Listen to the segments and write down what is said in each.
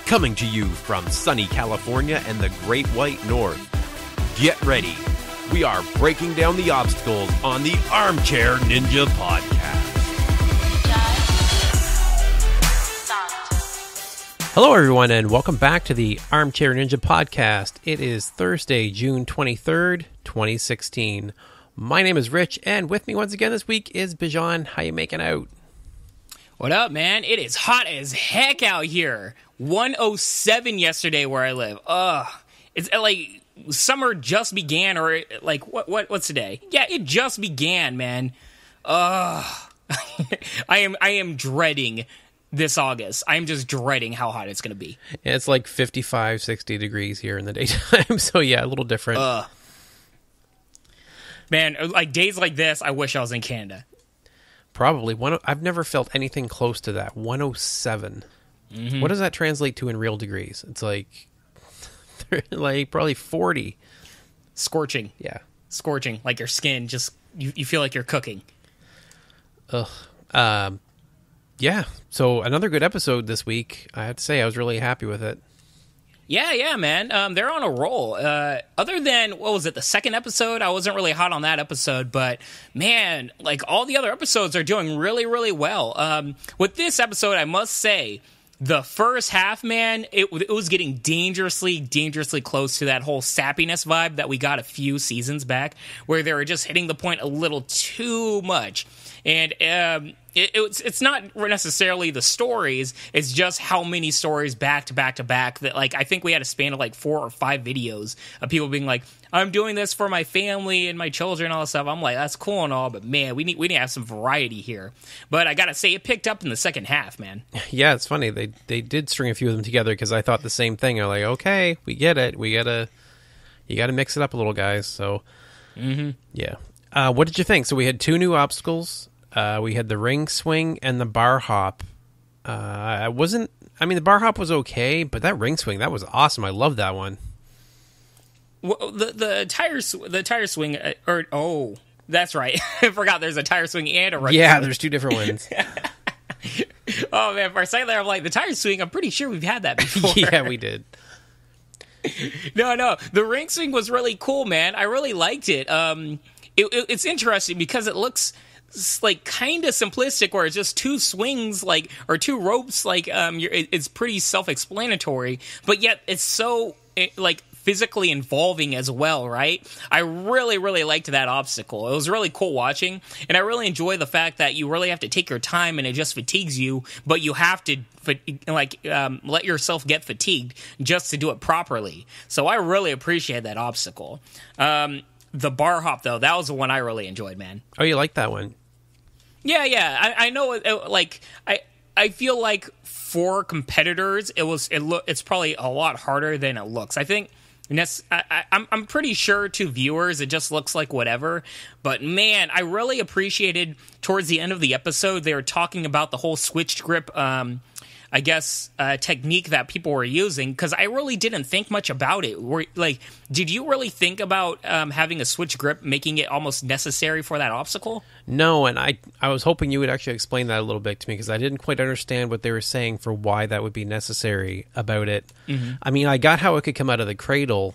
Coming to you from sunny California and the Great White North. Get ready. We are breaking down the obstacles on the Armchair Ninja Podcast. Hello, everyone, and welcome back to the Armchair Ninja Podcast. It is Thursday, June 23rd, 2016. My name is Rich, and with me once again this week is Bijan. How you making out? What up, man? It is hot as heck out here. 107 yesterday where I live. It's like summer just began, or like what's today? Yeah, it just began, man. I am dreading this August. I am just dreading how hot it's going to be. Yeah, it's like 55, 60 degrees here in the daytime, so yeah, a little different. Man, like days like this, I wish I was in Canada. Probably. I've never felt anything close to that. 107. Mm-hmm. What does that translate to in real degrees? It's like probably 40. Scorching. Yeah. Scorching. Like your skin, just, you feel like you're cooking. Ugh. Yeah. So another good episode this week. I have to say, I was really happy with it. Yeah, man. They're on a roll. Other than, what was it, the second episode? I wasn't really hot on that episode, but man, like all the other episodes are doing really, really well. With this episode, I must say, the first half, man, it was getting dangerously close to that whole sappiness vibe that we got a few seasons back, where they were just hitting the point a little too much. And it's not necessarily the stories, it's just how many stories back to back to back that, like, I think we had a span of like 4 or 5 videos of people being like, I'm doing this for my family and my children and all that stuff. I'm like, that's cool and all, but man, we need to have some variety here. But I gotta say, it picked up in the second half, man. Yeah, it's funny. They did string a few of them together because I thought the same thing. They're like, okay, we get it. You gotta mix it up a little, guys. So, yeah. What did you think? So we had 2 new obstacles. We had the ring swing and the bar hop. The bar hop was okay, but that ring swing, that was awesome. I love that one. Well, the tire swing, that's right. I forgot there's a tire swing and a ring swing. Yeah, there's 2 different ones. Oh man, for a second there, I'm like, the tire swing, I'm pretty sure we've had that before. Yeah, we did. No, the ring swing was really cool, man. I really liked it. It's interesting because it looks like kind of simplistic, where it's just 2 swings, like, or 2 ropes, like it's pretty self-explanatory, but yet it's so like physically involving as well, right? I really liked that obstacle. It was really cool watching, and I really enjoy the fact that you really have to take your time and it just fatigues you, but you have to let yourself get fatigued just to do it properly. So I really appreciate that obstacle. The bar hop, though, that was the one I really enjoyed, man. Oh, you like that one? Yeah. I know. I feel like for competitors, it's probably a lot harder than it looks. I think. I'm pretty sure to viewers it just looks like whatever, but man, I really appreciated towards the end of the episode they were talking about the whole switched grip technique that people were using, because I really didn't think much about it. Did you really think about having a switch grip making it almost necessary for that obstacle? No, and I was hoping you would actually explain that a little bit to me, because I didn't quite understand what they were saying for why that would be necessary about it. Mm-hmm. I mean, I got how it could come out of the cradle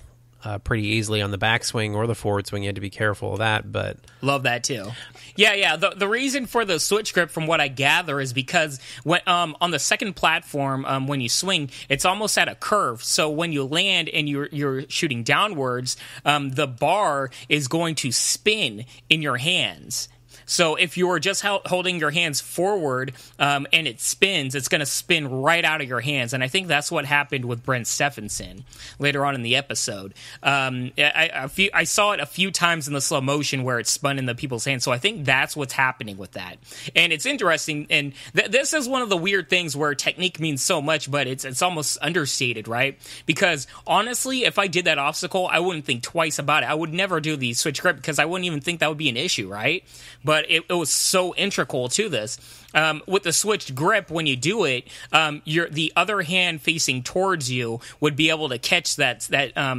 pretty easily on the backswing or the forward swing. You had to be careful of that, but... Love that, too. Yeah. The reason for the switch grip, from what I gather, is because when on the second platform, when you swing, it's almost at a curve. So when you land and you're shooting downwards, the bar is going to spin in your hands. So if you're just holding your hands forward and it spins, it's going to spin right out of your hands. And I think that's what happened with Brent Stephenson later on in the episode. I saw it a few times in the slow motion where it spun in the people's hands. So I think that's what's happening with that. And it's interesting. And this is one of the weird things where technique means so much, but it's almost understated, right? Because honestly, if I did that obstacle, I wouldn't think twice about it. I would never do the switch grip because I wouldn't even think that would be an issue, right? But it was so integral to this. With the switched grip, when you do it, the other hand facing towards you would be able to catch that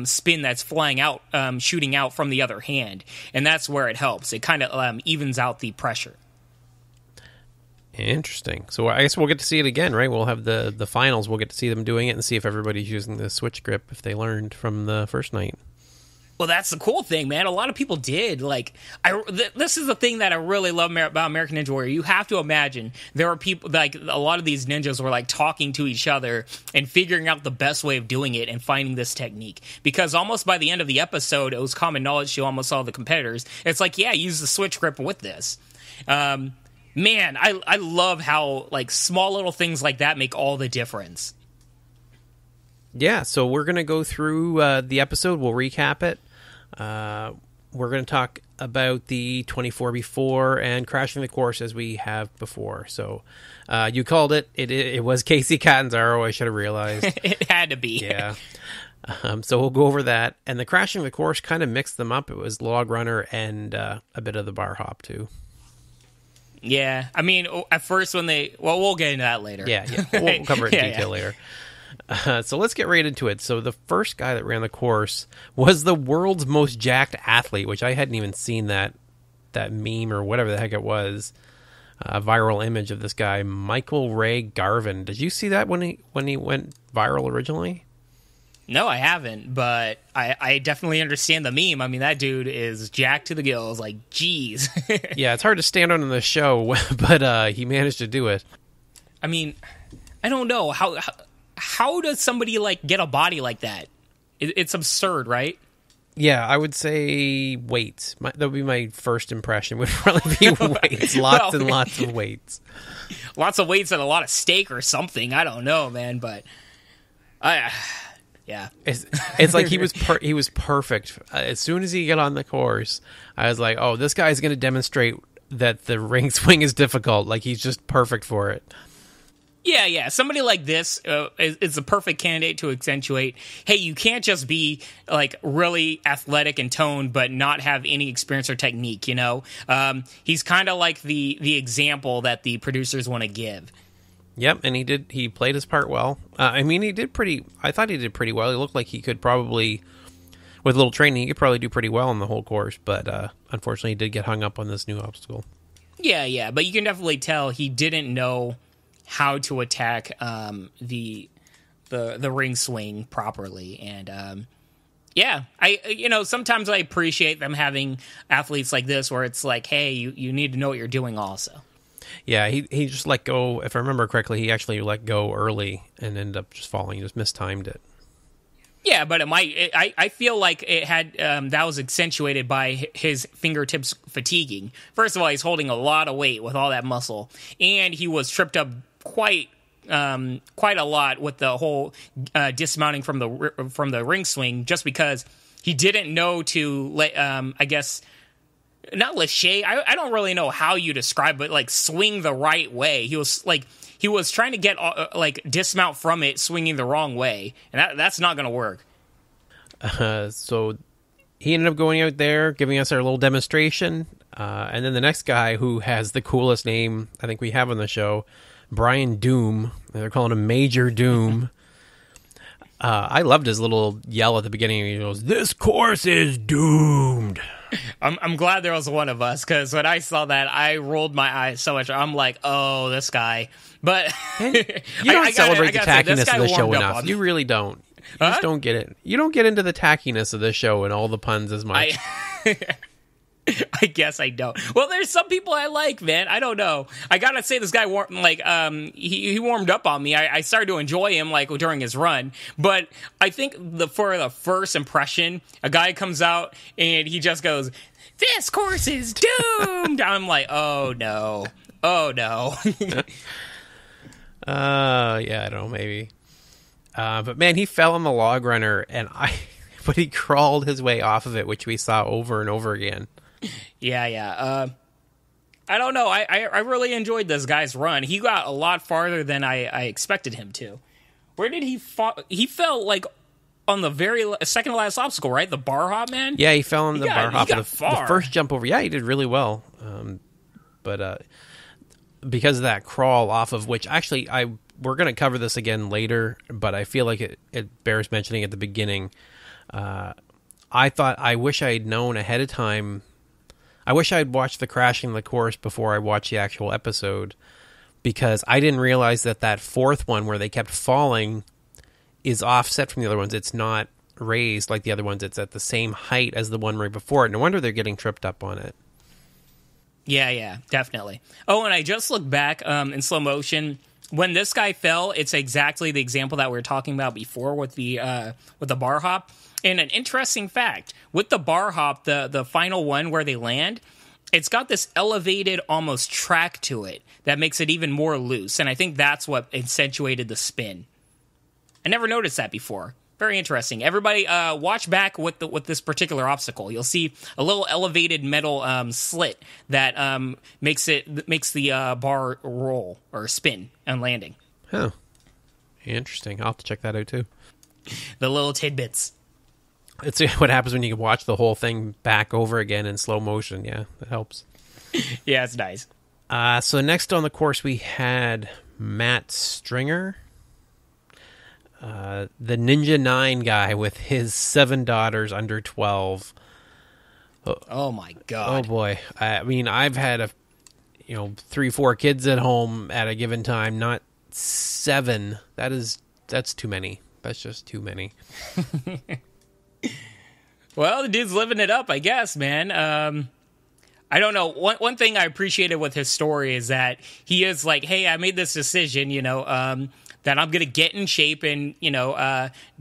spin that's flying out, shooting out from the other hand, and that's where it helps. It kind of evens out the pressure. Interesting. So I guess we'll get to see it again, right? We'll have the finals. We'll get to see them doing it and see if everybody's using the switch grip if they learned from the first night. Well, that's the cool thing, man. A lot of people did. Like, this is the thing that I really love about American Ninja Warrior. You have to imagine there are people, like, a lot of these ninjas were, like, talking to each other and figuring out the best way of doing it and finding this technique. Because almost by the end of the episode, it was common knowledge to almost all the competitors. It's like, yeah, use the switch grip with this. Man, I love how, like, small little things like that make all the difference. Yeah, so we're going to go through the episode. We'll recap it. We're going to talk about the 24x4 and crashing the course as we have before. So you called it. It was Casey Catanzaro. I should have realized. It had to be. Yeah. So we'll go over that. And the crashing the course kind of mixed them up. It was Log Runner and a bit of the bar hop, too. Yeah. I mean, at first when we'll get into that later. Yeah. We'll cover it in detail later. So let's get right into it. So the first guy that ran the course was the world's most jacked athlete, which I hadn't even seen that meme or whatever the heck it was, a viral image of this guy, Michael Ray Garvin. Did you see that when he went viral originally? No, I haven't, but I definitely understand the meme. I mean, that dude is jacked to the gills. Like, geez. Yeah, it's hard to stand on the show, but he managed to do it. I mean, I don't know how does somebody like get a body like that? It's absurd, right? Yeah, I would say weights. That would be my first impression. Would probably be weights, lots and lots of weights, lots of weights and a lot of steak or something. I don't know, man, but yeah, it's like he was perfect. As soon as he got on the course, I was like, oh, this guy's going to demonstrate that the ring swing is difficult. Like, he's just perfect for it. Yeah. Somebody like this is the perfect candidate to accentuate, hey, you can't just be, like, really athletic and toned but not have any experience or technique, you know? He's kind of like the example that the producers want to give. Yep, and he played his part well. I thought he did pretty well. He looked like he could probably, with a little training, he could probably do pretty well on the whole course, but unfortunately he did get hung up on this new obstacle. Yeah, but you can definitely tell he didn't know how to attack the ring swing properly, and sometimes I appreciate them having athletes like this where it's like, hey, you need to know what you're doing also. Yeah, he just let go. If I remember correctly, he actually let go early and ended up just falling. He just mistimed it. Yeah, but I feel like it had that was accentuated by his fingertips fatiguing. First of all, he's holding a lot of weight with all that muscle, and he was tripped up quite a lot with the whole dismounting from the ring swing, just because he didn't know to let I guess not lâcher. I don't really know how you describe it, like swing the right way. He was trying to get dismount from it, swinging the wrong way, and that's not going to work. So he ended up going out there, giving us our little demonstration, and then the next guy, who has the coolest name I think we have on the show, Brian Doom. They're calling him Major Doom. I loved his little yell at the beginning. He goes, "This course is doomed." I'm glad there was one of us, because when I saw that, I rolled my eyes so much. I'm like, oh, this guy. But you don't celebrate the tackiness of the show enough. You really don't. You just don't get it. You don't get into the tackiness of this show and all the puns as much. I guess I don't. Well, there's some people I like, man. I don't know. I gotta say, this guy he warmed up on me. I started to enjoy him during his run. But I think for the first impression, a guy comes out and he just goes, "This course is doomed." I'm like, oh no. Yeah, I don't know, maybe. But man, he fell on the log runner, but he crawled his way off of it, which we saw over and over again. Yeah. I don't know. I really enjoyed this guy's run. He got a lot farther than I expected him to. Where did he fall? He fell on the very second to last obstacle, right? The bar hop, man? Yeah, he fell on the bar hop. He got far. The first jump over. Yeah, he did really well. But because of that crawl off of which, actually, we're going to cover this again later, but I feel like it bears mentioning at the beginning. I wish I had known ahead of time. I wish I had watched the crashing the course before I watched the actual episode, because I didn't realize that fourth one where they kept falling is offset from the other ones. It's not raised like the other ones. It's at the same height as the one right before it. No wonder they're getting tripped up on it. Yeah, definitely. Oh, and I just looked back in slow motion. When this guy fell, it's exactly the example that we were talking about before with the bar hop. And an interesting fact, with the bar hop, the final one where they land, it's got this elevated almost track to it that makes it even more loose. And I think that's what accentuated the spin. I never noticed that before. Very interesting. Everybody, watch back with this particular obstacle. You'll see a little elevated metal slit that makes the bar roll or spin on landing. Huh. Interesting. I'll have to check that out too. The little tidbits. It's what happens when you watch the whole thing back over again in slow motion. Yeah, it helps. Yeah, it's nice. So next on the course we had Matt Stringer. The Ninja 9 guy with his 7 daughters under 12. Oh my God. Oh boy. I mean, I've had 3-4 kids at home at a given time, not 7. That's too many. That's just too many. Well, the dude's living it up, I guess, man. I don't know. One thing I appreciated with his story is that he is like, hey, I made this decision, that I'm going to get in shape and,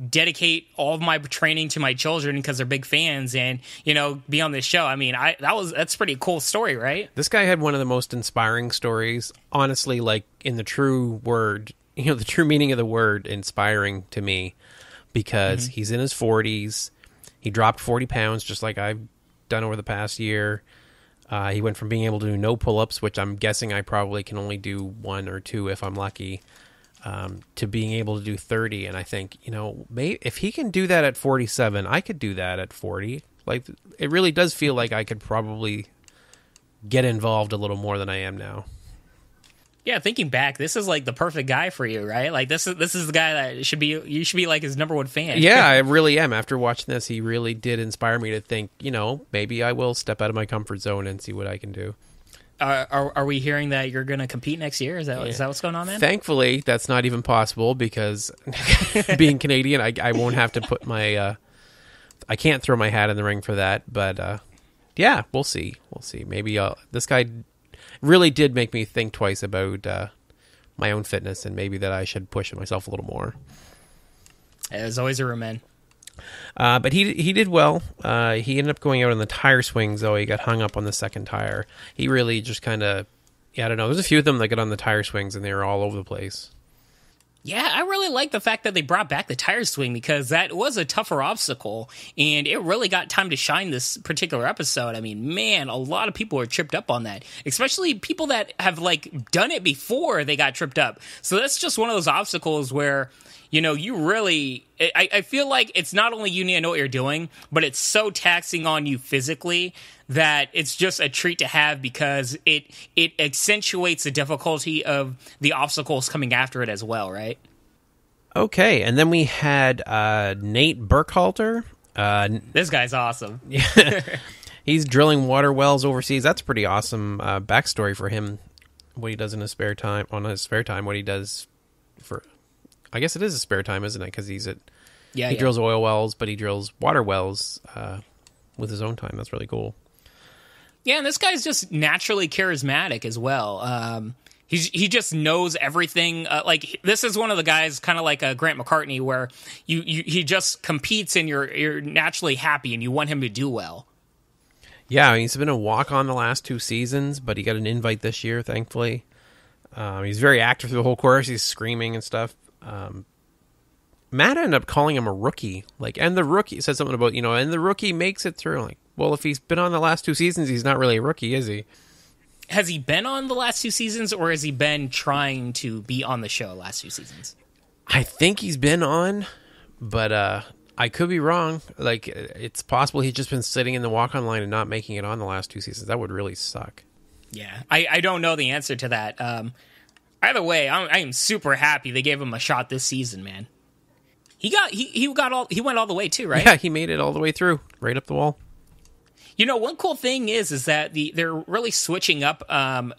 dedicate all of my training to my children because they're big fans and, be on this show. I mean, that's a pretty cool story, right? This guy had one of the most inspiring stories, honestly, like in the true word, the true meaning of the word, inspiring to me, because he's in his 40s. He dropped 40 pounds just like I've done over the past year. He went from being able to do no pull-ups, which I'm guessing I probably can only do 1 or 2 if I'm lucky, to being able to do 30. And I think, if he can do that at 47, I could do that at 40. Like, it really does feel like I could probably get involved a little more than I am now. Yeah, thinking back, this is like the perfect guy for you, right? Like this is the guy that you should be like his number 1 fan. Yeah, I really am. After watching this, he really did inspire me to think, maybe I will step out of my comfort zone and see what I can do. Are we hearing that you're going to compete next year? Is that what's going on, man? Thankfully, that's not even possible because being Canadian, I won't have to put my I can't throw my hat in the ring for that. But yeah, we'll see. Maybe this guy really did make me think twice about my own fitness and maybe that I should push myself a little more. There's always a room, man. But he did well. He ended up going out on the tire swings, though. He got hung up on the second tire. He really just kind of, I don't know. There's a few of them that got on the tire swings, and they were all over the place. Yeah, I really like the fact that they brought back the tire swing because that was a tougher obstacle, and it really got time to shine this particular episode. I mean, man, a lot of people were tripped up on that, especially people that have, done it before they got tripped up. So that's just one of those obstacles where, you really... I feel like it's not only you need to know what you're doing, but it's so taxing on you physically that it's just a treat to have because it accentuates the difficulty of the obstacles coming after it as well, right? Okay, and then we had Nate Burkhalter. This guy's awesome. Yeah, he's drilling water wells overseas. That's a pretty awesome backstory for him, what he does in his spare time, what he does for... I guess it is his spare time, isn't it? Because he drills oil wells, but he drills water wells with his own time. That's really cool. Yeah, and this guy's just naturally charismatic as well. He just knows everything. This is one of the guys, kind of like Grant McCartney, where he just competes and you're naturally happy and you want him to do well. Yeah, he's been a walk-on the last 2 seasons, but he got an invite this year, thankfully. He's very active through the whole course. He's screaming and stuff. Matt ended up calling him a rookie. And the rookie said something about, and the rookie makes it through. Well, if he's been on the last 2 seasons, he's not really a rookie, is he? Has he been on the last 2 seasons, or has he been trying to be on the show last 2 seasons? I think he's been on, but I could be wrong. It's possible he's just been sitting in the walk-on line and not making it on the last 2 seasons. That would really suck. Yeah, I don't know the answer to that. Either way, I am super happy they gave him a shot this season, man. He went all the way too, right? Yeah, he made it all the way through, right up the wall. One cool thing is that they're really switching up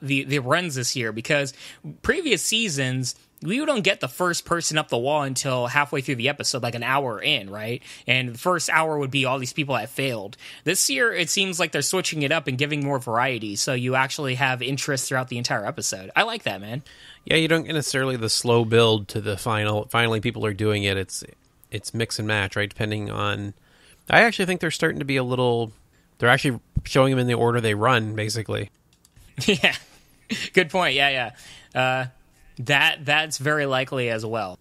the runs this year, because previous seasons we don't get the first person up the wall until halfway through the episode, like an hour in, right? And the first hour would be all these people that failed. This year, it seems like they're switching it up and giving more variety, so you actually have interest throughout the entire episode. I like that, man. Yeah, you don't get necessarily the slow build to the final. Finally, people are doing it. It's mix and match, right? Depending on... I actually think they're starting to be a little... They're actually showing them in the order they run, basically. Yeah, good point. Yeah. That's very likely as well.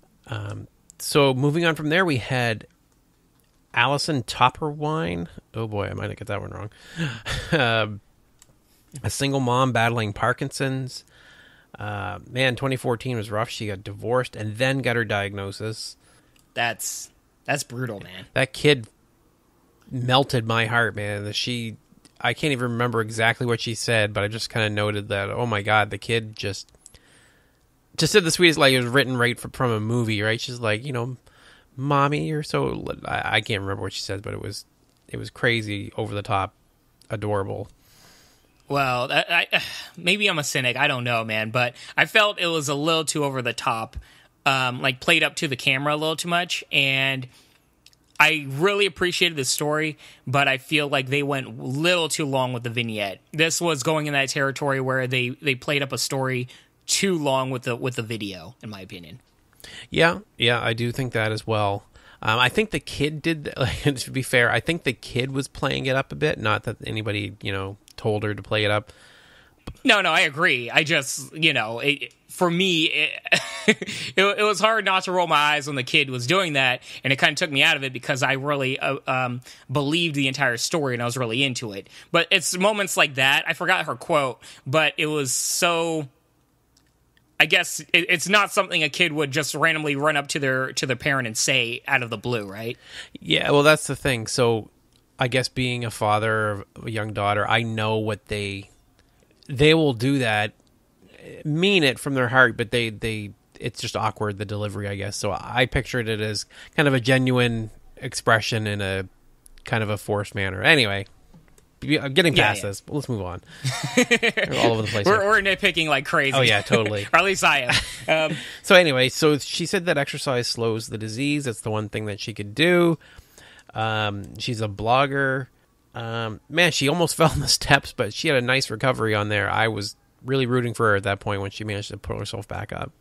So moving on from there, we had Allison Topperwine. Oh boy, I might get that one wrong. A single mom battling Parkinson's. 2014 was rough. She got divorced and then got her diagnosis. That's brutal, man. That kid melted my heart, man. I can't even remember exactly what she said, but I just kind of noted that, oh my God, the kid just said the sweetest, like it was written right from a movie, right? She's like, mommy, you're so... I can't remember what she said, but it was crazy, over the top, adorable. Well, maybe I'm a cynic. I don't know, man. But I felt it was a little too over the top, like played up to the camera a little too much. And I really appreciated the story, but I feel like they went a little too long with the vignette. This was going in that territory where they played up a story too long with the video, in my opinion. Yeah, I do think that as well. I think the kid did, to be fair, I think the kid was playing it up a bit, not that anybody, told her to play it up. No, I agree. I just, for me, it was hard not to roll my eyes when the kid was doing that, and it kind of took me out of it because I really believed the entire story and I was really into it. But it's moments like that. I forgot her quote, but it was so... I guess it's not something a kid would just randomly run up to their parent and say out of the blue, right? Yeah, well, that's the thing. So I guess being a father of a young daughter, I know what they will do that, mean it from their heart, but it's just awkward, the delivery, I guess. So I pictured it as kind of a genuine expression in a kind of a forced manner. Anyway, I'm getting past this, but let's move on. We're all over the place. We're nitpicking like crazy. Oh, yeah, totally. Or at least I am. So anyway, so she said that exercise slows the disease. That's the one thing that she could do. She's a blogger. Man, she almost fell in the steps, but she had a nice recovery on there. I was really rooting for her at that point when she managed to pull herself back up.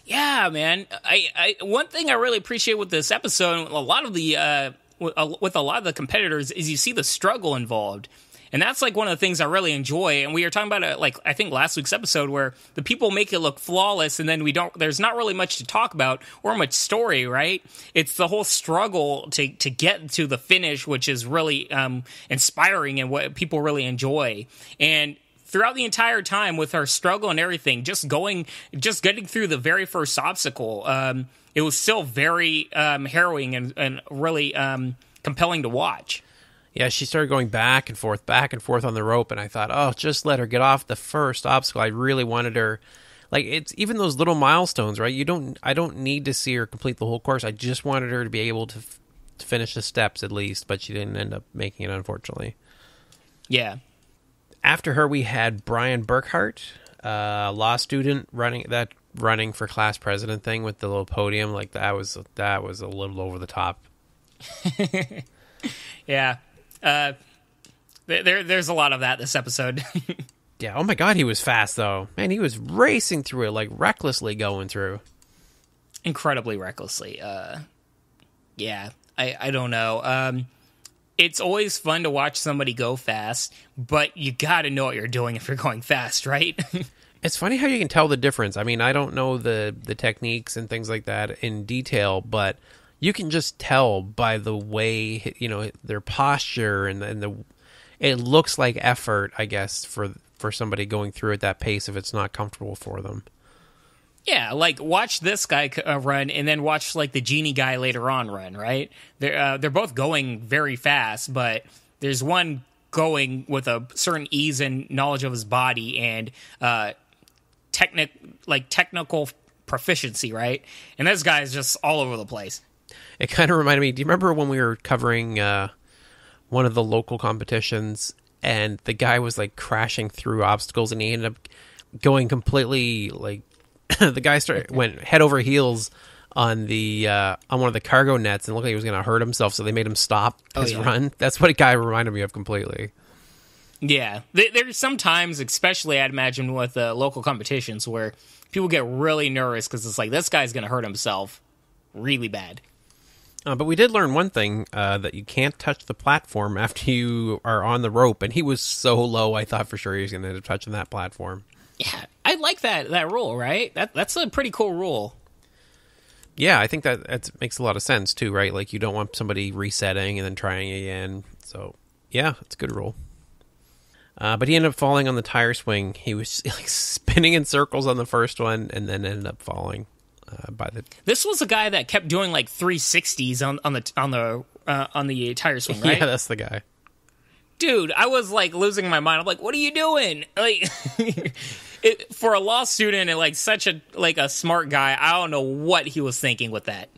Yeah, man. I one thing I really appreciate with this episode, a lot of the... with a lot of the competitors, is you see the struggle involved. And that's like one of the things I really enjoy. And we were talking about it, I think last week's episode, where the people make it look flawless, and then there's not really much to talk about or much story, right? It's the whole struggle to get to the finish, which is really inspiring and what people really enjoy. And throughout the entire time with her struggle and everything, just getting through the very first obstacle, it was still very harrowing and really compelling to watch. Yeah, she started going back and forth on the rope, and I thought, oh, just let her get off the first obstacle. I really wanted her, it's even those little milestones, right? I don't need to see her complete the whole course. I just wanted her to be able to finish the steps at least, but she didn't end up making it, unfortunately. Yeah. After her, we had Brian Burkhart, a law student running for class president thing with the little podium. That was a little over the top. Yeah. There's a lot of that this episode. Yeah. Oh my God, he was fast though. Man, he was racing through it, recklessly going through. Incredibly recklessly. Yeah. I don't know. It's always fun to watch somebody go fast, but you got to know what you're doing if you're going fast, right? It's funny how you can tell the difference. I mean, I don't know the techniques and things like that in detail, but you can just tell by the way, their posture and it looks like effort, I guess, for somebody going through at that pace if it's not comfortable for them. Yeah, watch this guy run and then watch the Genie guy later on run, right? They're both going very fast, but there's one going with a certain ease and knowledge of his body and technical proficiency, right? And this guy's just all over the place. It kind of reminded me, do you remember when we were covering one of the local competitions, and the guy was like crashing through obstacles, and he ended up going completely like the guy went head over heels on one of the cargo nets, and looked like he was going to hurt himself, so they made him stop his run. That's what a guy reminded me of completely. Yeah, there's sometimes, especially I'd imagine with local competitions, where people get really nervous because it's like, this guy's going to hurt himself really bad. But we did learn one thing, that you can't touch the platform after you are on the rope, and he was so low, I thought for sure he was going to end up touching that platform. Yeah, I like that rule, right? That's a pretty cool rule. Yeah, I think that makes a lot of sense, too, right? Like, you don't want somebody resetting and then trying again. So, yeah, it's a good rule. But he ended up falling on the tire swing. He was like spinning in circles on the first one, and then ended up falling. This was a guy that kept doing like 360s on the tire swing, right? Yeah, that's the guy. Dude, I was like losing my mind. I'm like, what are you doing? Like, for a law student and like such a smart guy, I don't know what he was thinking with that.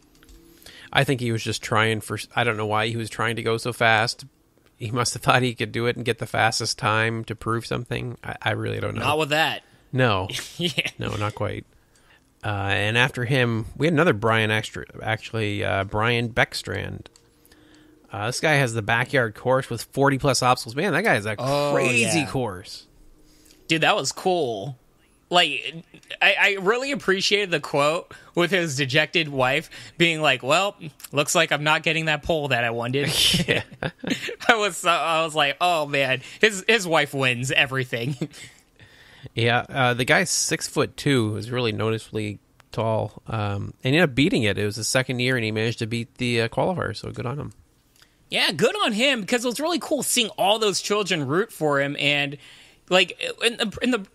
I think he was just trying I don't know why he was trying to go so fast. He must have thought he could do it and get the fastest time to prove something. I really don't know. Not with that. No. Yeah. No, not quite. And after him, we had another Brian Brian Beckstrand. This guy has the backyard course with 40-plus obstacles. Man, that guy is a crazy course. Dude, that was cool. Like, I really appreciated the quote with his dejected wife being like, well, looks like I'm not getting that pole that I wanted. Yeah. I was like, oh, man, his wife wins everything. Yeah, the guy's 6'2", was really noticeably tall, and he ended up beating it. It was his second year, and he managed to beat the qualifier, so good on him. Yeah, good on him, because it was really cool seeing all those children root for him, and like,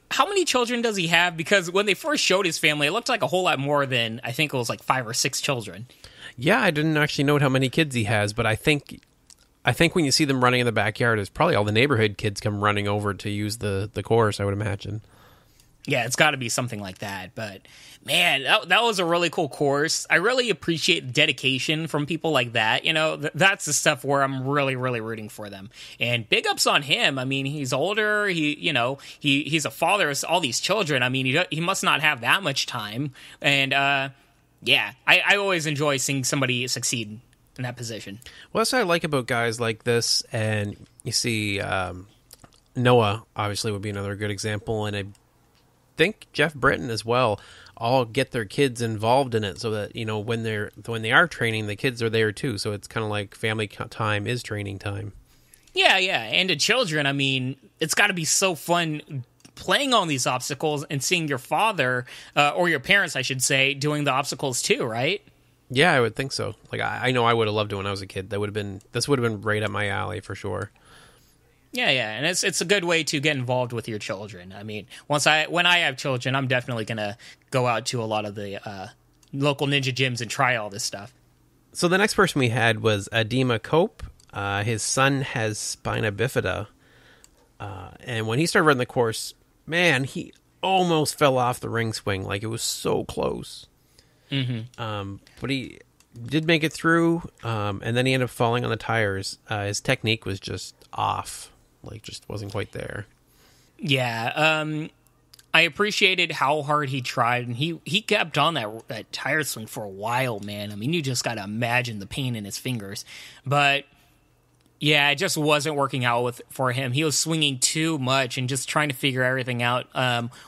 how many children does he have? Because when they first showed his family, it looked like a whole lot more than, I think it was like 5 or 6 children. Yeah, I didn't actually note how many kids he has, but I think when you see them running in the backyard, it's probably all the neighborhood kids come running over to use the course, I would imagine. Yeah, it's got to be something like that. But, man, that was a really cool course. I really appreciate the dedication from people like that. You know, that's the stuff where I'm really, really rooting for them. And big ups on him. I mean, he's older. He's a father of all these children. I mean, he must not have that much time. And, yeah, I always enjoy seeing somebody succeed in that position. Well, that's what I like about guys like this. And you see, Noah obviously would be another good example, and I think Jeff Britton as well, all get their kids involved in it, so that, you know, when they are training, the kids are there too. So it's kind of like family time is training time. Yeah, and to children, I mean, it's got to be so fun playing on these obstacles and seeing your father or your parents, I should say, doing the obstacles too, right? Yeah, I would think so. Like, I know I would have loved it when I was a kid. This would have been right up my alley for sure. Yeah, and it's a good way to get involved with your children. I mean, when I have children, I'm definitely gonna go out to a lot of the local ninja gyms and try all this stuff. So the next person we had was Adema Cope. His son has spina bifida, and when he started running the course, man, he almost fell off the ring swing. Like, it was so close. Mm-hmm. But he did make it through, and then he ended up falling on the tires. His technique was just off. Like, just wasn't quite there. Yeah, I appreciated how hard he tried, and he kept on that tire swing for a while, man. I mean, you just got to imagine the pain in his fingers. But, yeah, it just wasn't working out for him. He was swinging too much and just trying to figure everything out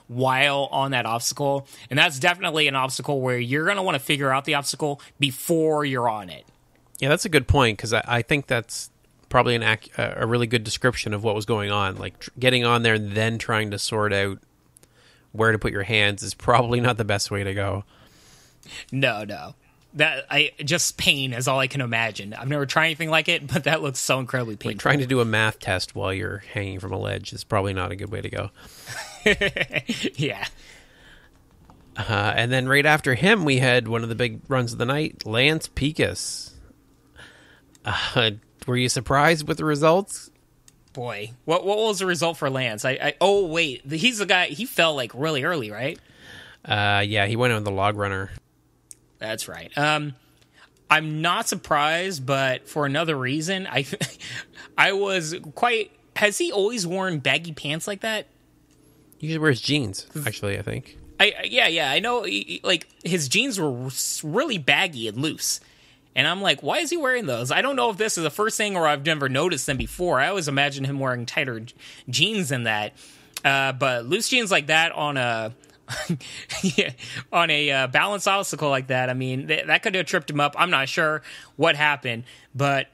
while on that obstacle. And that's definitely an obstacle where you're going to want to figure out the obstacle before you're on it. Yeah, that's a good point, because I think that's probably a really good description of what was going on. Like, getting on there and then trying to sort out where to put your hands is probably not the best way to go. No. Just pain is all I can imagine. I've never tried anything like it, but that looks so incredibly painful. Like, trying to do a math test while you're hanging from a ledge is probably not a good way to go. Yeah. And then right after him, we had one of the big runs of the night, Lance Pekas. Were you surprised with the results? Boy, what was the result for Lance? Oh, wait, he's the guy, he fell like really early, right? Yeah, he went on the log runner. That's right. I'm not surprised, but for another reason, I was quite. Has he always worn baggy pants like that? He usually wears jeans. Actually, I think. Yeah. I know. Like his jeans were really baggy and loose, and I'm like, why is he wearing those? I don't know if this is the first thing or I've never noticed them before. I always imagine him wearing tighter jeans than that, but loose jeans like that on a. Yeah, on a balance obstacle like that, I mean, that could have tripped him up. I'm not sure what happened, but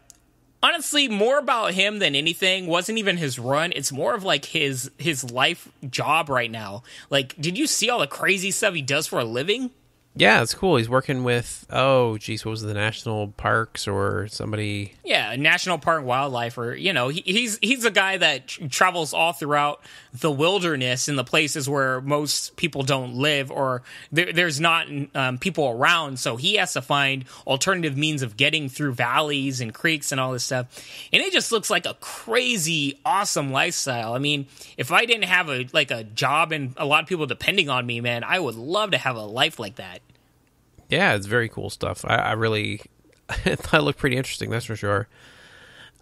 honestly, more about him than anything wasn't even his run. It's more of like his life job right now. Like, did you see all the crazy stuff he does for a living? Yeah, it's cool. He's working with, what was the national parks or somebody? Yeah, National Park Wildlife, or he's a guy that travels all throughout the wilderness in the places where most people don't live, or there's not people around. So he has to find alternative means of getting through valleys and creeks and all this stuff. And it just looks like a crazy, awesome lifestyle. I mean, if I didn't have a job and a lot of people depending on me, man, I would love to have a life like that. Yeah, it's very cool stuff. I really thought it looked pretty interesting, that's for sure.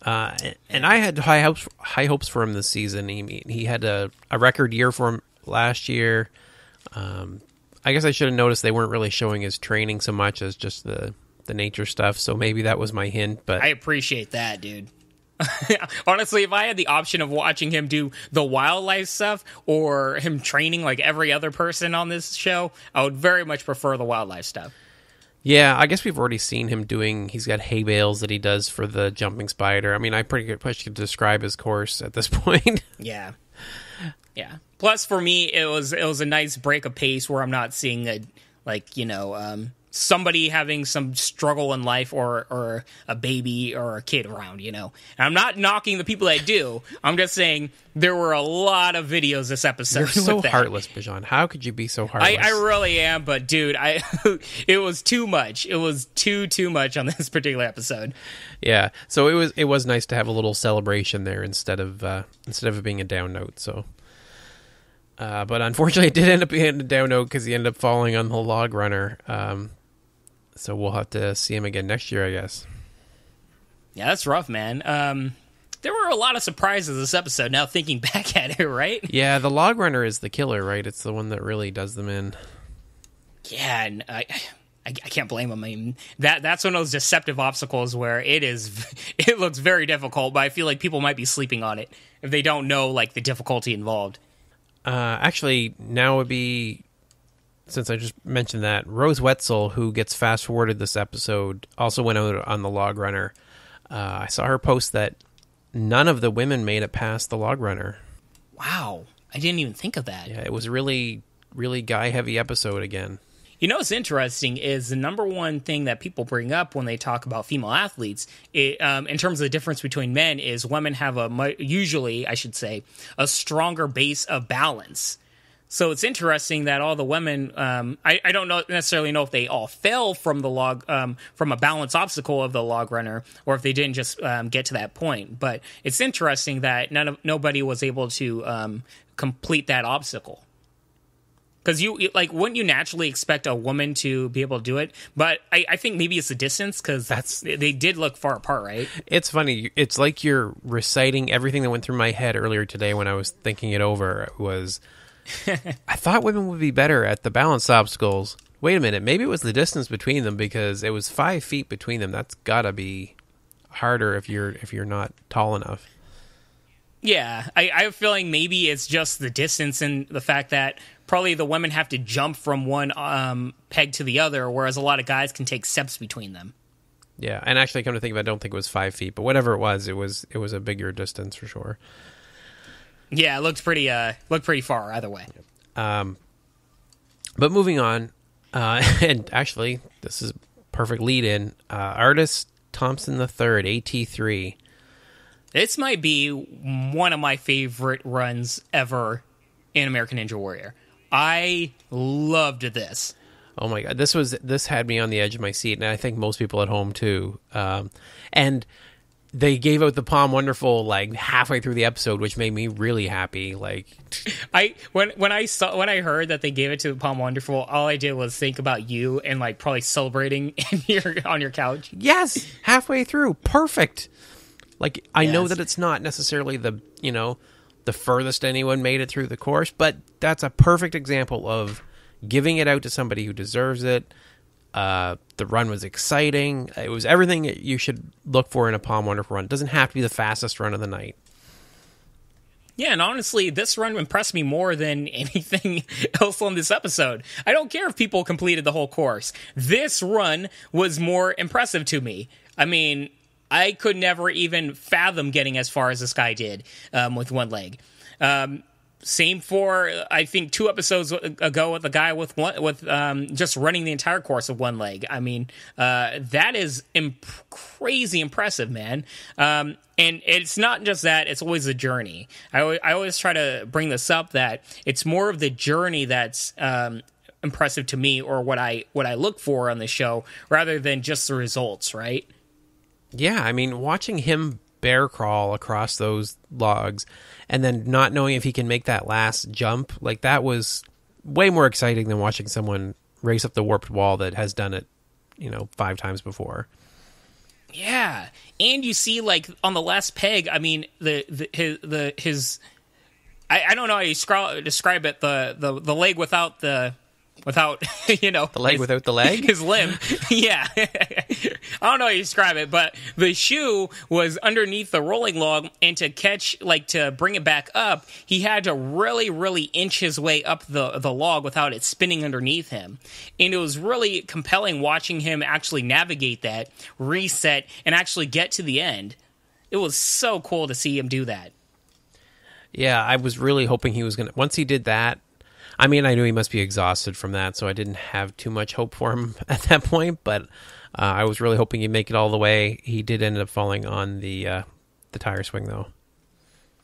And I had high hopes for him this season. He had a record year for him last year. I guess I should have noticed they weren't really showing his training so much as just the nature stuff, so maybe that was my hint. But I appreciate that, dude. Honestly, if I had the option of watching him do the wildlife stuff or him training like every other person on this show, I would very much prefer the wildlife stuff. Yeah, I guess we've already seen him he's got hay bales that he does for the jumping spider. I mean, I pretty much could describe his course at this point. Yeah. Plus, for me, it was a nice break of pace where I'm not seeing somebody having some struggle in life or a baby or a kid around, And I'm not knocking the people that do. I'm just saying there were a lot of videos this episode. You're so heartless, Bijan. How could you be so heartless? I really am, but dude, it was too much. It was too much on this particular episode. Yeah, so it was nice to have a little celebration there instead of it being a down note. So. But unfortunately, it did end up being a down note because he ended up falling on the log runner. So we'll have to see him again next year, I guess. Yeah, that's rough, man. There were a lot of surprises this episode, now thinking back at it, right? Yeah, the log runner is the killer, right? It's the one that really does them in. Yeah, and I can't blame him. I mean, that's one of those deceptive obstacles where it looks very difficult, but I feel like people might be sleeping on it if they don't know, like, the difficulty involved. Actually, now would be... Since I just mentioned that, Rose Wetzel, who gets fast-forwarded this episode, also went out on the log runner. I saw her post that none of the women made it past the log runner. Wow. I didn't even think of that. Yeah, it was a really, really guy-heavy episode again. What's interesting is the number one thing that people bring up when they talk about female athletes, in terms of the difference between men, is women have usually, I should say, a stronger base of balance. So it's interesting that all the women, I don't necessarily know if they all fell from the log, from a balance obstacle of the log runner, or if they didn't just get to that point. But it's interesting that nobody was able to complete that obstacle. Because wouldn't you naturally expect a woman to be able to do it? But I think maybe it's the distance, because they did look far apart, right? It's funny. It's like you're reciting everything that went through my head earlier today when I was thinking it over. It was... I thought women would be better at the balance obstacles. Wait a minute, maybe it was the distance between them, because it was 5 feet between them. That's gotta be harder if you're not tall enough. Yeah, I have a feeling maybe it's just the distance and the fact that probably the women have to jump from one peg to the other, whereas a lot of guys can take steps between them. Yeah, and actually, come to think of it, I don't think it was 5 feet, but whatever it was a bigger distance for sure. Yeah, it looked pretty far either way. But moving on, and actually, this is perfect lead-in. Artis Thompson III, AT3. This might be one of my favorite runs ever in American Ninja Warrior. I loved this. Oh my god, this had me on the edge of my seat, and I think most people at home too. And they gave out the Palm Wonderful like halfway through the episode, which made me really happy. Like, when I heard that they gave it to Palm Wonderful, all I did was think about you and like probably celebrating on your couch. Yes, halfway through, perfect. Like, I know Yes. that it's not necessarily the furthest anyone made it through the course, but that's a perfect example of giving it out to somebody who deserves it. The run was exciting. It was everything that you should look for in a Palm Wonderful run. It doesn't have to be the fastest run of the night. Yeah, and honestly, this run impressed me more than anything else on this episode. I don't care if people completed the whole course. This run was more impressive to me. I mean, I could never even fathom getting as far as this guy did with one leg. Same for, I think, 2 episodes ago with the guy with just running the entire course of one leg. I mean, that is crazy impressive, man. And it's not just that; it's always the journey. I always try to bring this up that it's more of the journey that's impressive to me, or what I look for on the show, rather than just the results. Right? Yeah, I mean, watching him bear crawl across those logs and then not knowing if he can make that last jump, like, that was way more exciting than watching someone race up the warped wall that has done it, 5 times before. Yeah, and you see, like, on the last peg, I mean, his I don't know how you describe it, the leg without the leg without the leg, his limb. Yeah. I don't know how you describe it, but the shoe was underneath the rolling log, and to bring it back up, he had to really, really inch his way up the log without it spinning underneath him. And it was really compelling watching him actually navigate that, reset, and actually get to the end. It was so cool to see him do that. Yeah, I was really hoping he was going to... Once he did that, I mean, I knew he must be exhausted from that, so I didn't have too much hope for him at that point, but I was really hoping he'd make it all the way. He did end up falling on the tire swing, though.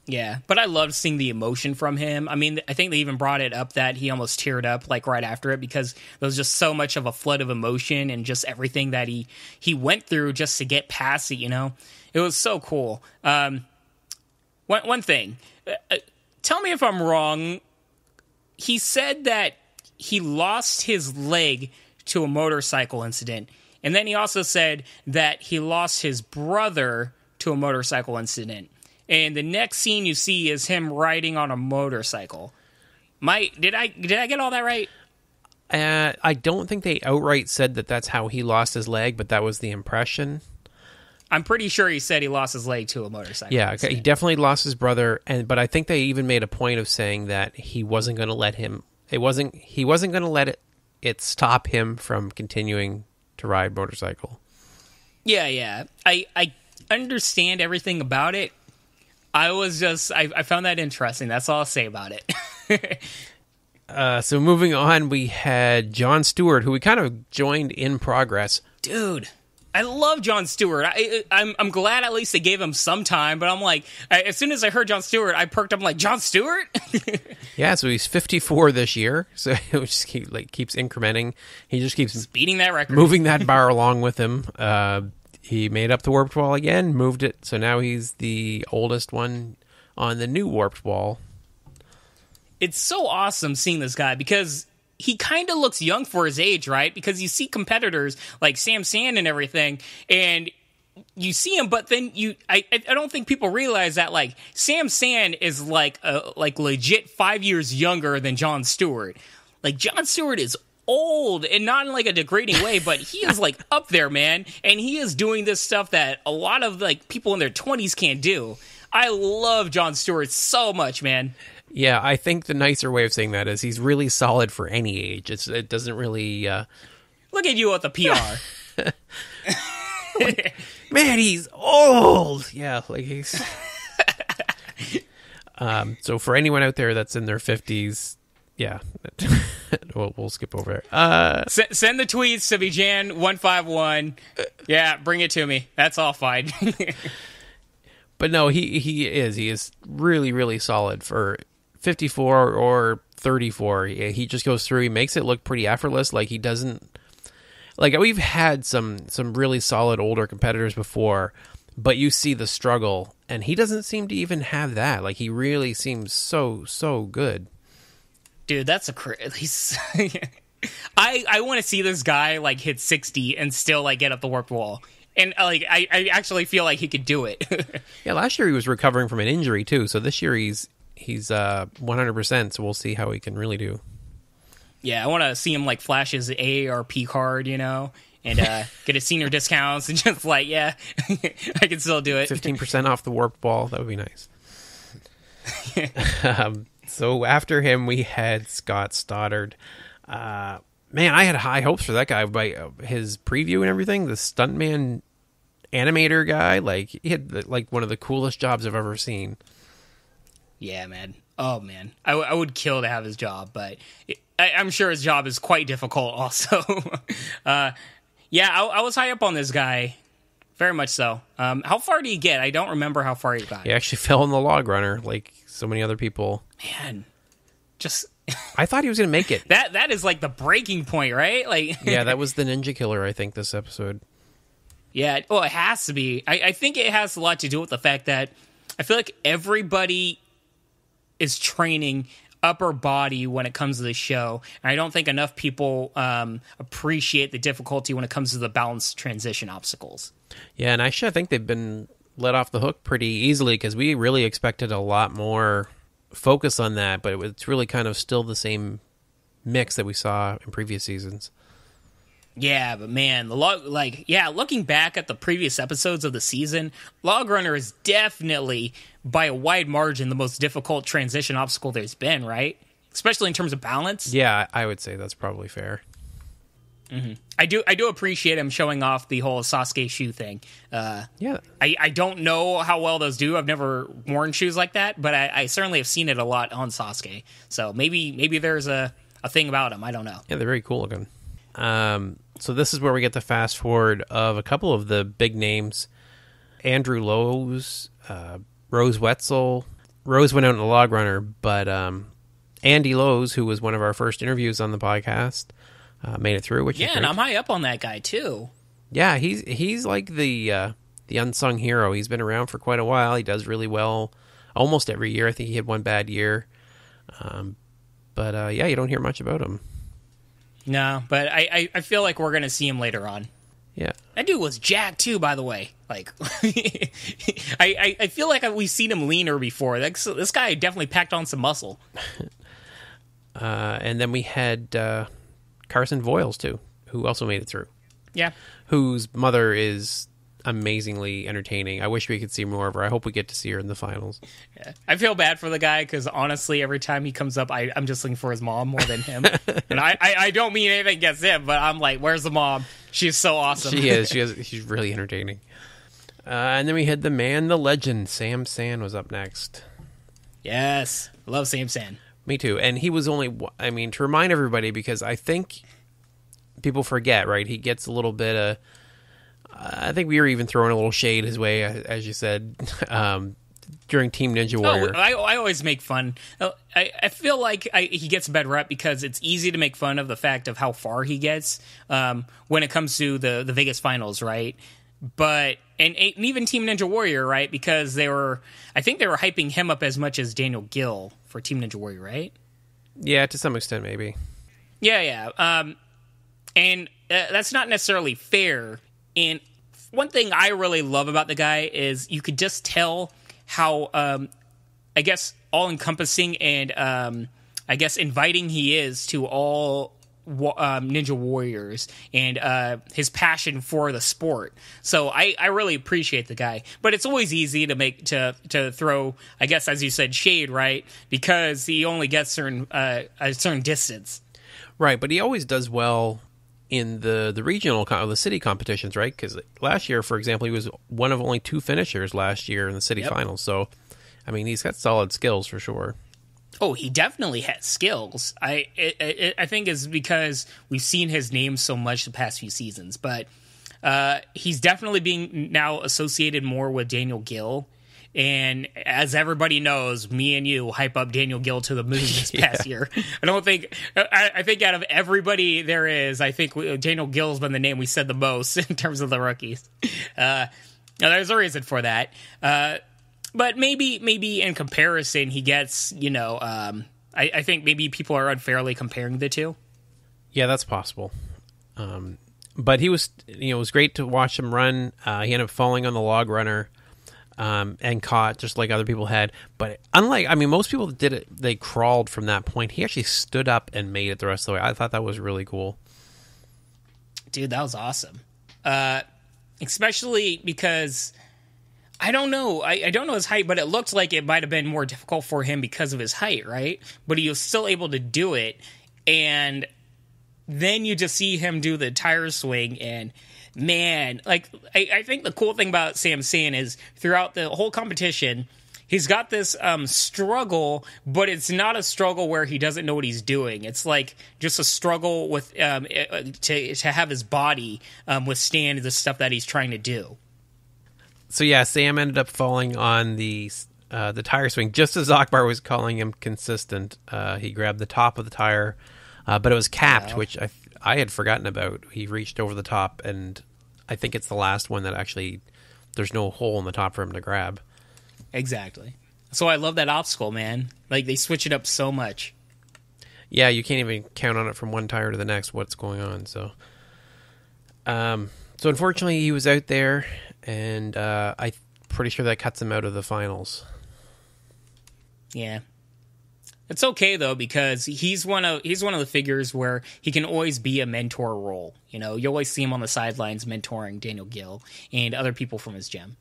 Yeah, but I loved seeing the emotion from him. I mean, I think they even brought it up that he almost teared up, like, right after it, because there was just so much of a flood of emotion and just everything that he went through just to get past it, It was so cool. One thing. Tell me if I'm wrong. He said that he lost his leg to a motorcycle incident. And then he also said that he lost his brother to a motorcycle incident. And the next scene you see is him riding on a motorcycle. Did I get all that right? I don't think they outright said that that's how he lost his leg, but that was the impression. I'm pretty sure he said he lost his leg to a motorcycle. Yeah, he definitely lost his brother, but I think they even made a point of saying that he wasn't going to let him. He wasn't going to let it stop him from continuing to ride motorcycle. Yeah. I understand everything about it. I found that interesting. That's all I'll say about it. So moving on, we had Jon Stewart, who we kind of joined in progress. Dude, I love Jon Stewart. I'm glad at least they gave him some time, but I'm like, as soon as I heard Jon Stewart, I perked up. I'm like, Jon Stewart? Yeah, so he's 54 this year, so it just keeps incrementing. He just keeps beating that record, moving that bar along with him. He made up the warped wall again, moved it, so now he's the oldest one on the new warped wall. It's so awesome seeing this guy because he kind of looks young for his age, right? Because you see competitors like Sam Sand and everything, and you see him, but then I don't think people realize that, like, Sam Sand is like legit 5 years younger than Jon Stewart. Like, Jon Stewart is old, and not in like a degrading way, but he is like up there, man, and he is doing this stuff that a lot of like people in their 20s can't do. I love Jon Stewart so much, man. Yeah, I think the nicer way of saying that is he's really solid for any age. It doesn't really... Look at you with the PR. Man, he's old! Yeah, like he's... So for anyone out there that's in their 50s, yeah, we'll skip over it. Send the tweets to Bijan151. Yeah, bring it to me. That's all fine. But no, he is really, really solid for 54 or 34. He just goes through. He makes it look pretty effortless. Like, he doesn't... Like, we've had some really solid older competitors before but you see the struggle, and he doesn't seem to even have that. Like, he really seems so good. Dude, that's he's I want to see this guy like hit 60 and still like get up the warped wall. And like I actually feel like he could do it. Yeah, last year he was recovering from an injury too, so this year he's 100%, so we'll see how he can really do. Yeah, I want to see him like flash his A or P card, you know, and get his senior discounts and just like, yeah, I can still do it. 15% off the warped ball, that would be nice. So after him, we had Scott Stoddard. Man, I had high hopes for that guy by his preview and everything. The stuntman animator guy, like, he had like one of the coolest jobs I've ever seen. Yeah, man. Oh, man. I would kill to have his job, but I'm sure his job is quite difficult also. Yeah, I was high up on this guy. Very much so. How far did he get? I don't remember how far he got. He actually fell in the log runner like so many other people. Man, just... I thought he was going to make it. That is like the breaking point, right? Like, yeah, that was the Ninja Killer, I think, this episode. Yeah, well, it has to be. I think it has a lot to do with the fact that I feel like everybody is training upper body when it comes to the show. And I don't think enough people appreciate the difficulty when it comes to the balance transition obstacles. Yeah, and I think they've been let off the hook pretty easily because we really expected a lot more focus on that, but it's really kind of still the same mix that we saw in previous seasons. Yeah, but man, looking back at the previous episodes of the season, Log Runner is definitely, by a wide margin, the most difficult transition obstacle there's been, right? Especially in terms of balance. Yeah, I would say that's probably fair. Mm-hmm. I do appreciate him showing off the whole Sasuke shoe thing. Yeah, I don't know how well those do. I've never worn shoes like that, but I certainly have seen it a lot on Sasuke. So maybe there's a thing about him. I don't know. Yeah, they're very cool looking. So this is where we get the fast forward of a couple of the big names. Andrew Lowe's, Rose Wetzel. Rose went out in the log runner, but Andy Lowe's, who was one of our first interviews on the podcast, made it through, which is great. And I'm high up on that guy too. Yeah, he's like the unsung hero. He's been around for quite a while. He does really well almost every year. I think he had one bad year. But you don't hear much about him. No, but I feel like we're going to see him later on. Yeah. That dude was jacked too, by the way. Like, I feel like we've seen him leaner before. This guy definitely packed on some muscle. And then we had Carson Voiles, too, who also made it through. Yeah. Whose mother is amazingly entertaining. I wish we could see more of her. I hope we get to see her in the finals. Yeah. I feel bad for the guy because honestly, every time he comes up, I'm just looking for his mom more than him. And I don't mean anything against him, but I'm like, where's the mom? She's so awesome. She is. She's really entertaining. And then we had the man, the legend, Sam San was up next. Yes. Love Sam San. Me too. And he was only, to remind everybody, because I think people forget, right? He gets a little bit of, I think we were even throwing a little shade his way, as you said, during Team Ninja Warrior. I always make fun. I feel like he gets a bad rep because it's easy to make fun of the fact of how far he gets when it comes to the Vegas finals, right? But and even Team Ninja Warrior, right? Because I think they were hyping him up as much as Daniel Gill for Team Ninja Warrior, right? Yeah, to some extent, maybe. Yeah. And that's not necessarily fair. And one thing I really love about the guy is you could just tell how, I guess, all-encompassing and, I guess, inviting he is to all Ninja Warriors and his passion for the sport. So I really appreciate the guy. But it's always easy to throw, I guess, as you said, shade, right? Because he only gets a certain distance. Right, but he always does well in the regional, the city competitions, right? Because last year, for example, he was one of only 2 finishers last year in the city finals. So, he's got solid skills for sure. Oh, he definitely has skills. I think it's because we've seen his name so much the past few seasons. But he's definitely being now associated more with Daniel Gill. And as everybody knows, me and you hype up Daniel Gill to the moon this past year. I think out of everybody there is, I think Daniel Gill's been the name we said the most in terms of the rookies. Now, there's a reason for that. But maybe in comparison, he gets, I think maybe people are unfairly comparing the two. Yeah, that's possible. But he was, it was great to watch him run. He ended up falling on the log runner and caught just like other people had. But most people that did it, they crawled from that point. He actually stood up and made it the rest of the way. I thought that was really cool. Dude, that was awesome. Especially because I don't know. I don't know his height, but it looked like it might have been more difficult for him because of his height, right? But he was still able to do it. And then you just see him do the tire swing, and man, like I think the cool thing about Sam Sand is throughout the whole competition, he's got this struggle, but it's not a struggle where he doesn't know what he's doing. It's like just a struggle with to have his body withstand the stuff that he's trying to do. So yeah, Sam ended up falling on the tire swing just as Akbar was calling him consistent. He grabbed the top of the tire, but it was capped, which I had forgotten about. He reached over the top, and I think it's the last one that actually there's no hole in the top for him to grab. Exactly. So I love that obstacle, man. Like, they switch it up so much. Yeah, you can't even count on it from one tire to the next what's going on. So unfortunately, he was out there, and I'm pretty sure that cuts him out of the finals. Yeah. It's okay though, because he's one of the figures where he can always be a mentor role. You always see him on the sidelines mentoring Daniel Gill and other people from his gym.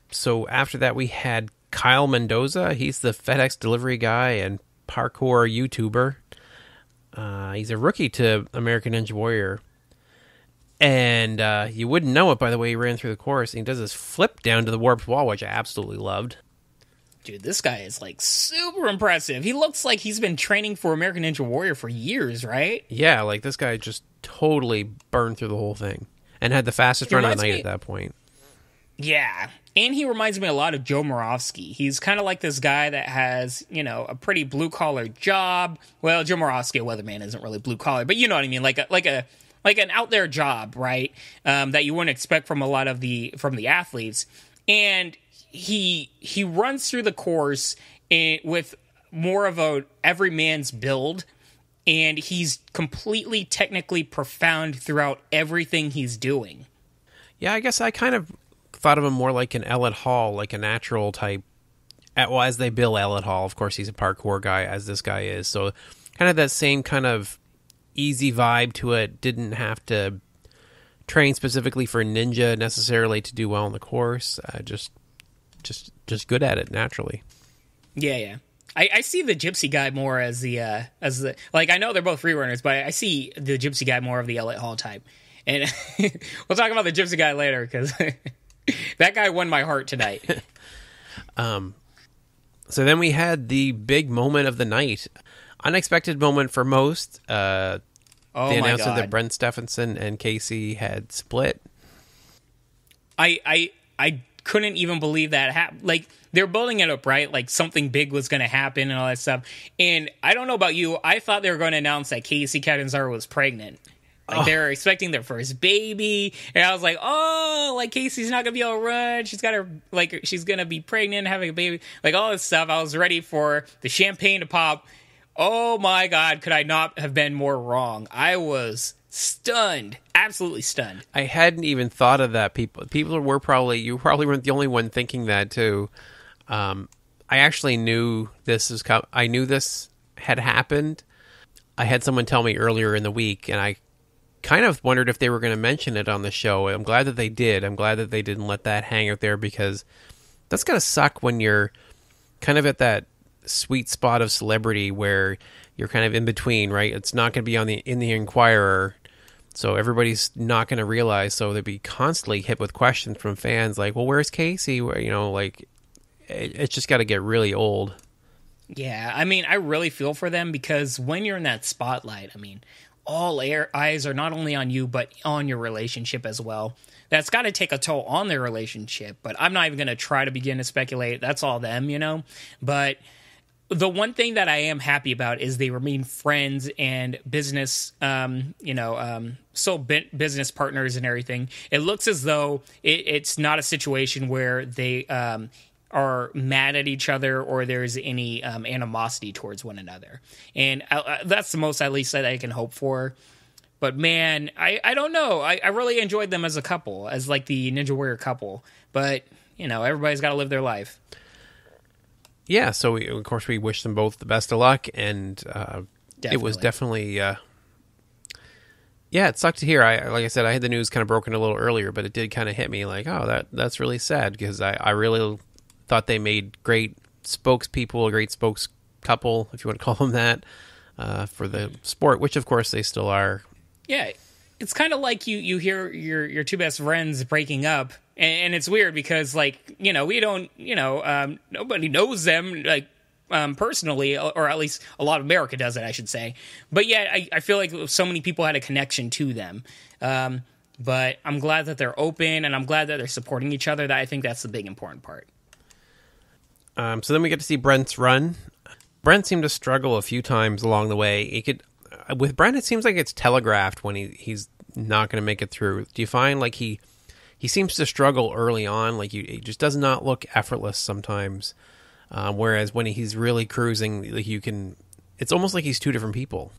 So after that, we had Kyle Mendoza. He's the FedEx delivery guy and parkour YouTuber. He's a rookie to American Ninja Warrior. And you wouldn't know it by the way he ran through the course. He does this flip down to the warped wall, which I absolutely loved. Dude, this guy is like super impressive. He looks like he's been training for American Ninja Warrior for years, right? Yeah, like this guy just totally burned through the whole thing and had the fastest run of the night at that point. Yeah, and he reminds me a lot of Joe Moravsky. He's kind of like this guy that has, a pretty blue-collar job. Well, Joe Moravsky, a weatherman, isn't really blue-collar, but you know what I mean, like an out-there job, right? That you wouldn't expect from a lot of the athletes. And he runs through the course with more of a everyman's build, and he's completely technically profound throughout everything he's doing. Yeah, I guess I kind of thought of him more like an Elliot Hall, like a natural type. Well, as they bill Elliot Hall, of course, he's a parkour guy, as this guy is. So kind of that same kind of easy vibe to it. Didn't have to train specifically for ninja necessarily to do well in the course. Just good at it naturally. Yeah. I see the gypsy guy more as the like, I know they're both free runners, but I see the gypsy guy more of the Elliot Hall type. And we'll talk about the gypsy guy later, because that guy won my heart tonight. So then we had the big moment of the night. Unexpected moment for most. The announcement that Brent Stephenson and Casey had split. I couldn't even believe that happened. Like, they're building it up, right? Like, something big was going to happen and all that stuff. And I don't know about you, I thought they were going to announce that Casey Catanzaro was pregnant. Like, they were expecting their first baby. And I was like, oh, like, Casey's not going to be able to run. She's going to be pregnant, having a baby. Like, all this stuff. I was ready for the champagne to pop. Oh, my God. Could I not have been more wrong? I was stunned. Absolutely stunned. I hadn't even thought of that. You probably weren't the only one thinking that too. I actually knew I knew this had happened. I had someone tell me earlier in the week, and I kind of wondered if they were going to mention it on the show. I'm glad that they did. I'm glad that they didn't let that hang out there, because that's going to suck when you're kind of at that sweet spot of celebrity where you're kind of in between, right? It's not going to be in the Inquirer, so everybody's not going to realize. So they'd be constantly hit with questions from fans like, well, where's Casey? Like, it's just got to get really old. Yeah, I mean, I really feel for them, because when you're in that spotlight, I mean, all eyes are not only on you, but on your relationship as well. That's got to take a toll on their relationship, but I'm not even going to try to begin to speculate. That's all them, But the one thing that I am happy about is they remain friends and business, business partners and everything. It looks as though it's not a situation where they are mad at each other or there's any animosity towards one another. And that's the most, at least, that I can hope for. But man, I don't know. I really enjoyed them as a couple, as like the Ninja Warrior couple. But, everybody's got to live their life. Yeah, so of course we wish them both the best of luck, and it was definitely, it sucked to hear. Like I said, I had the news kind of broken a little earlier, but it did kind of hit me like, oh, that's really sad, because I really thought they made great spokespeople, a great spokes couple, if you want to call them that, for the sport, which of course they still are. Yeah, it's kind of like you hear your two best friends breaking up. And it's weird because, we don't, nobody knows them, personally, or at least a lot of America doesn't, I should say. But yeah, I feel like so many people had a connection to them. But I'm glad that they're open, and I'm glad that they're supporting each other. That I think that's the big important part. So then we get to see Brent's run. Brent seemed to struggle a few times along the way. With Brent, it seems like it's telegraphed when he's not going to make it through. Do you find like he seems to struggle early on, like he just does not look effortless sometimes. Whereas when he's really cruising, like it's almost like he's two different people.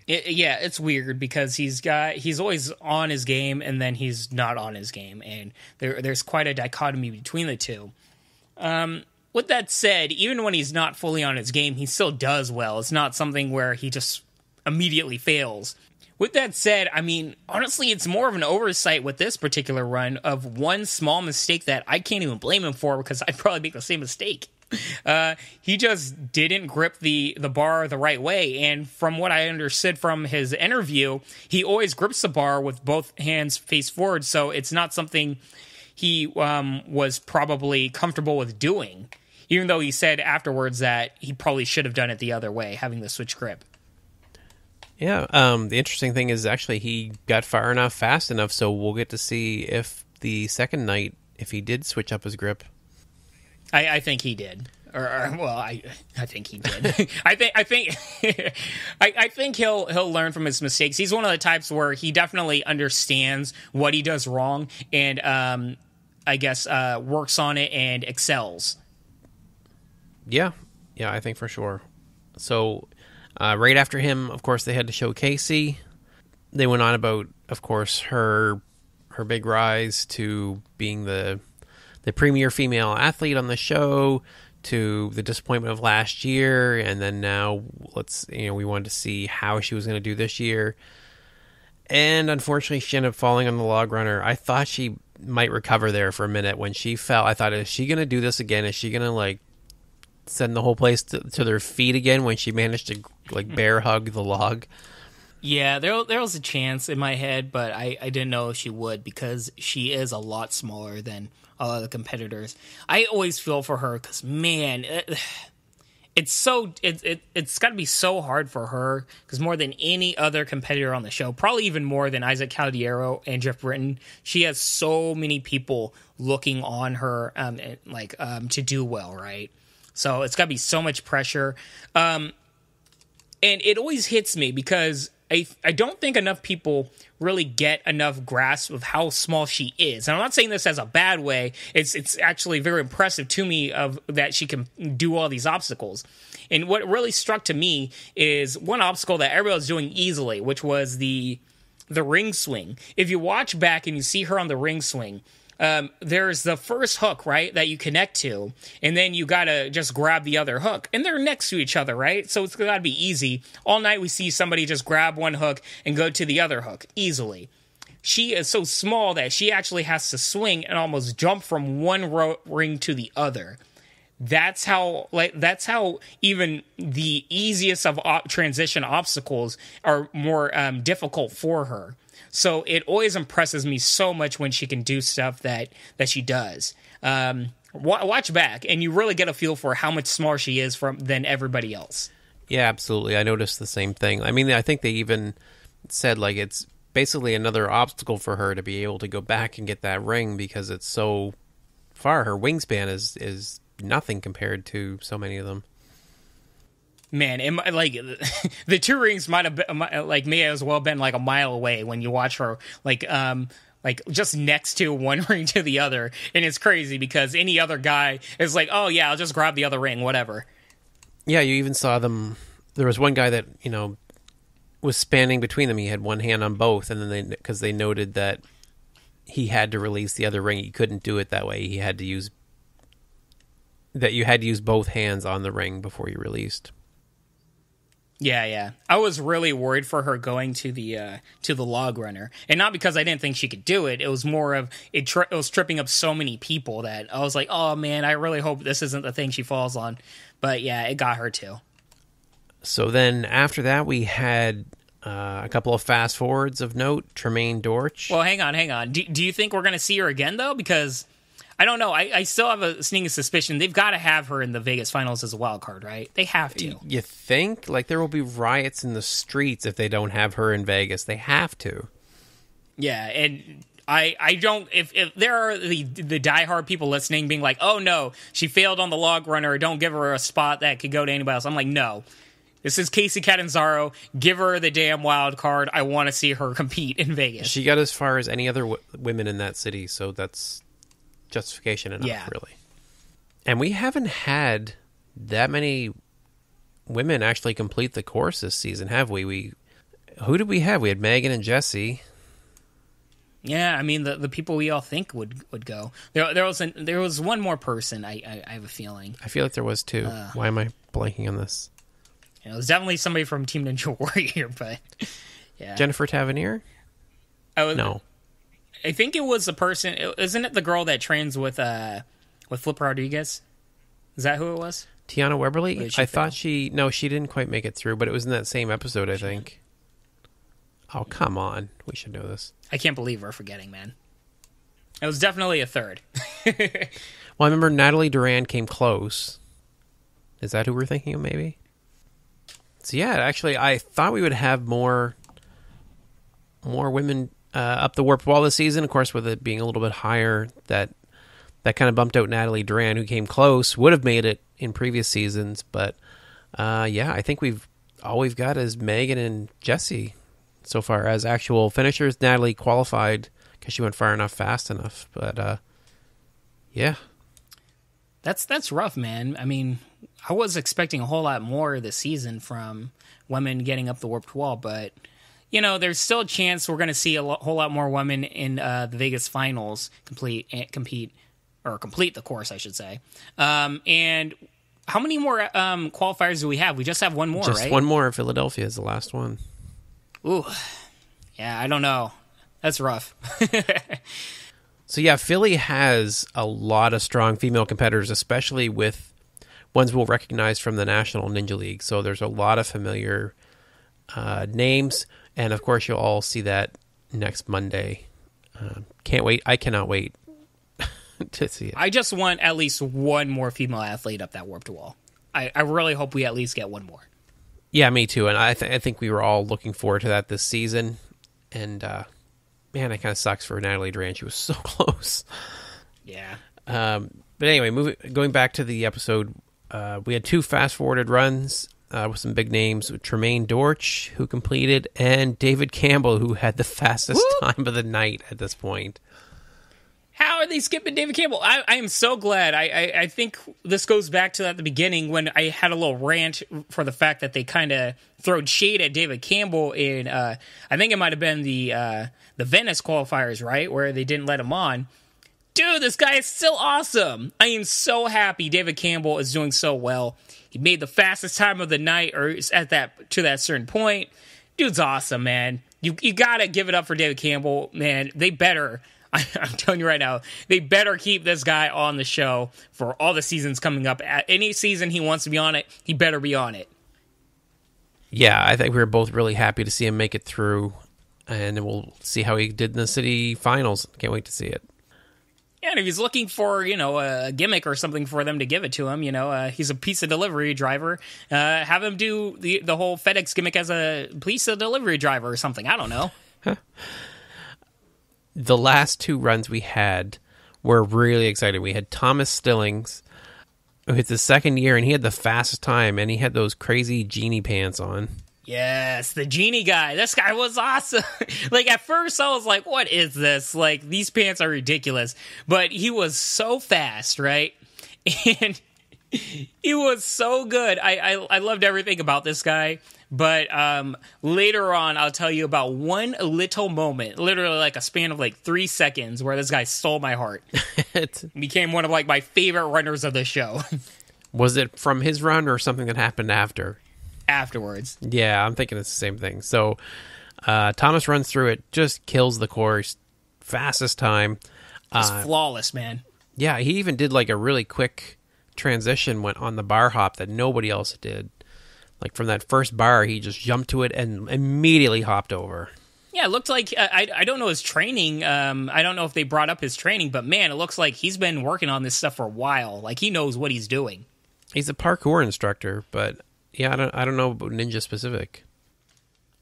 It's weird because he's always on his game and then he's not on his game, and there's quite a dichotomy between the two. With that said, even when he's not fully on his game, he still does well. It's not something where he just immediately fails. With that said, I mean, honestly, it's more of an oversight with this particular run of one small mistake that I can't even blame him for, because I'd probably make the same mistake. He just didn't grip the bar the right way, and from what I understood from his interview, he always grips the bar with both hands face forward, so it's not something he was probably comfortable with doing, even though he said afterwards that he probably should have done it the other way, having the switch grip. Yeah, the interesting thing is actually he got far enough, fast enough, so we'll get to see if the second night, if he did switch up his grip. I think he did. I think he did. I think he'll learn from his mistakes. He's one of the types where he definitely understands what he does wrong and works on it and excels. Yeah, I think for sure. So right after him, of course, they had to show Casey. They went on about, of course, her big rise to being the premier female athlete on the show, to the disappointment of last year, and then now we wanted to see how she was going to do this year. And unfortunately, she ended up falling on the log runner. I thought she might recover there for a minute when she fell. I thought, is she going to do this again? Is she going to send the whole place to their feet again when she managed to bear hug the log? Yeah, there was a chance in my head, but I didn't know if she would, because she is a lot smaller than a lot of the competitors. I always feel for her because, man, it's got to be so hard for her, because more than any other competitor on the show, probably even more than Isaac Caldiero and Jeff Britton, she has so many people looking on her to do well, right? So it's got to be so much pressure. And it always hits me because I don't think enough people really get enough grasp of how small she is. And I'm not saying this as a bad way. It's actually very impressive to me that she can do all these obstacles. And what really struck to me is one obstacle that everybody was doing easily, which was the ring swing. If you watch back and you see her on the ring swing, there's the first hook, right, that you connect to, and then you gotta just grab the other hook, and they're next to each other, right? So it's gotta be easy. All night we see somebody just grab one hook and go to the other hook easily. She is so small that she actually has to swing and almost jump from one ring to the other. That's how even the easiest of transition obstacles are more difficult for her. So it always impresses me so much when she can do stuff that she does. Watch back, and you really get a feel for how much smaller she is than everybody else. Yeah, absolutely. I noticed the same thing. I mean, I think they even said it's basically another obstacle for her to be able to go back and get that ring, because it's so far. Her wingspan is nothing compared to so many of them. Man, like the two rings might have been, like may as well been like a mile away when you watch her like just next to one ring to the other, and it's crazy because any other guy is like, oh yeah, I'll just grab the other ring, whatever. Yeah, you even saw them. There was one guy that was spanning between them. He had one hand on both, and then because they noted that he had to release the other ring, he couldn't do it that way. He had to use you had to use both hands on the ring before you released. Yeah. I was really worried for her going to the log runner, and not because I didn't think she could do it. It was more of it was tripping up so many people that I was like, oh man, I really hope this isn't the thing she falls on. But yeah, it got her too. So then after that, we had a couple of fast forwards of note. Tremaine Dortch. Well, hang on. Do you think we're going to see her again though? Because I don't know. I still have a sneaking suspicion they've got to have her in the Vegas finals as a wild card, right? They have to. You think? Like, there will be riots in the streets if they don't have her in Vegas. They have to. Yeah, and I don't... If there are the diehard people listening being like, oh no, she failed on the log runner, don't give her a spot that could go to anybody else. I'm like, no. This is Casey Catanzaro. Give her the damn wild card. I want to see her compete in Vegas. She got as far as any other women in that city, so that's justification enough, really. And we haven't had that many women actually complete the course this season, have we? Who did we have? We had Megan and Jessie. Yeah, I mean the people we all think would go. There was one more person. I have a feeling. I feel like there was two. Why am I blanking on this? It was definitely somebody from Team Ninja Warrior, but yeah. Jennifer Tavernier? No. I think it was a person. Isn't it the girl that trains with Flip Rodriguez? Is that who it was? Tiana Weberly? I thought she didn't quite make it through, but it was in that same episode, I think. Oh, come on. We should know this. I can't believe we're forgetting, man. It was definitely a third. Well, I remember Natalie Duran came close. Is that who we're thinking of, maybe? So, yeah, actually, I thought we would have more women up the warp wall this season. Of course, with it being a little bit higher, that kind of bumped out Natalie Duran, who came close, would have made it in previous seasons. But, yeah, I think all we've got is Megan and Jessie so far as actual finishers. Natalie qualified because she went far enough, fast enough. But, yeah. That's rough, man. I mean, I was expecting a whole lot more this season from women getting up the warped wall, but there's still a chance we're going to see whole lot more women in the Vegas finals complete the course, I should say. And how many more qualifiers do we have? We just have one more, right? Just one more. Philadelphia is the last one. Ooh, yeah, I don't know. That's rough. So yeah, Philly has a lot of strong female competitors, especially with ones we'll recognize from the National Ninja League. So there's a lot of familiar names, and of course you'll all see that next Monday. Can't wait. I cannot wait to see it. I just want at least one more female athlete up that warped wall. I really hope we at least get one more. Yeah, me too. And I think we were all looking forward to that this season. And man, it kind of sucks for Natalie Duran. She was so close. Yeah. But anyway, going back to the episode, we had two fast-forwarded runs with some big names. Tremaine Dortch, who completed, and David Campbell, who had the fastest time of the night at this point. How are they skipping David Campbell? I am so glad. I think this goes back to at the beginning when I had a little rant for the fact that they kind of throwed shade at David Campbell in, I think it might have been the Venice qualifiers, right? Where they didn't let him on. Dude, this guy is still awesome. I am so happy David Campbell is doing so well. He made the fastest time of the night, or to that certain point. Dude's awesome, man. You gotta give it up for David Campbell, man. They better... I'm telling you right now, they better keep this guy on the show for all the seasons coming up. At any season he wants to be on it, he better be on it. Yeah, I think we were both really happy to see him make it through, and then we'll see how he did in the city finals. Can't wait to see it. Yeah, and if he's looking for, a gimmick or something for them to give it to him, he's a pizza delivery driver. Have him do the whole FedEx gimmick as a pizza delivery driver or something. I don't know. The last two runs we had were really exciting. We had Thomas Stillings, It's his second year, and he had the fastest time, and he had those crazy genie pants on. Yes, the genie guy. This guy was awesome. Like, at first, I was like, what is this? Like, these pants are ridiculous. But he was so fast, right? And he was so good. I loved everything about this guy. But later on, I'll tell you about one little moment, literally like a span of like 3 seconds, where this guy stole my heart. Became one of like my favorite runners of the show. Was it from his run or something that happened after? Afterwards. Yeah, I'm thinking it's the same thing. So Thomas runs through it, just kills the course, fastest time. It's flawless, man. Yeah, he even did like a really quick transition went on the bar hop that nobody else did. Like from that first bar, he just jumped to it and immediately hopped over. Yeah, it looked like, I don't know his training. I don't know if they brought up his training, but man, it looks like he's been working on this stuff for a while. Like, he knows what he's doing. He's a parkour instructor, but yeah, I don't know about ninja specific.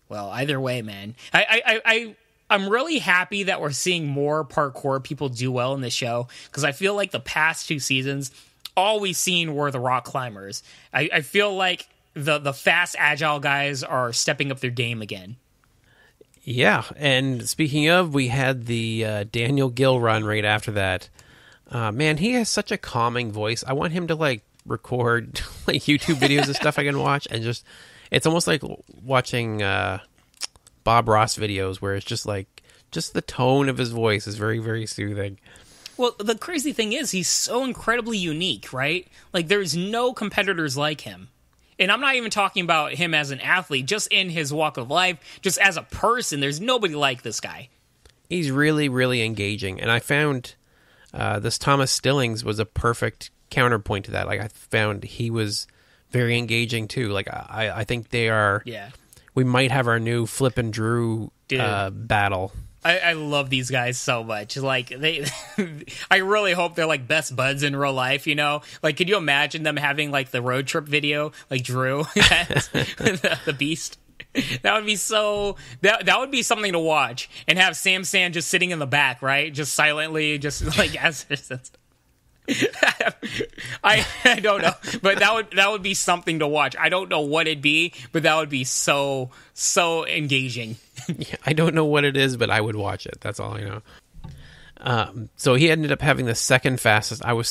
Well, either way, man. I'm really happy that we're seeing more parkour people do well in this show, because I feel like the past 2 seasons, all we've seen were the rock climbers. I feel like the fast, agile guys are stepping up their game again. Yeah, and speaking of, we had the Daniel Gill run right after that. Man, he has such a calming voice. I want him to like record like YouTube videos of stuff I can watch, and just it's almost like watching Bob Ross videos, where it's just the tone of his voice is very, very soothing. Well, the crazy thing is he's so incredibly unique, right? Like, there's no competitors like him. And I'm not even talking about him as an athlete, just in his walk of life, just as a person. There's nobody like this guy. He's really, really engaging. And I found this Thomas Stillings was a perfect counterpoint to that. Like, I found he was very engaging, too. Like, I think they are... Yeah. We might have our new Flip and Drew battle. I love these guys so much. Like, I really hope they're like best buds in real life, you know? Like, could you imagine them having like the road trip video, like Drew, the Beast? That would be so, that would be something to watch, and have Sam Sand just sitting in the back, right? Just silently, just like, as I don't know, but that would be something to watch. I don't know what it'd be, but that would be so engaging. Yeah, I don't know what it is, but I would watch it. That's all I know. So he ended up having the second fastest. I was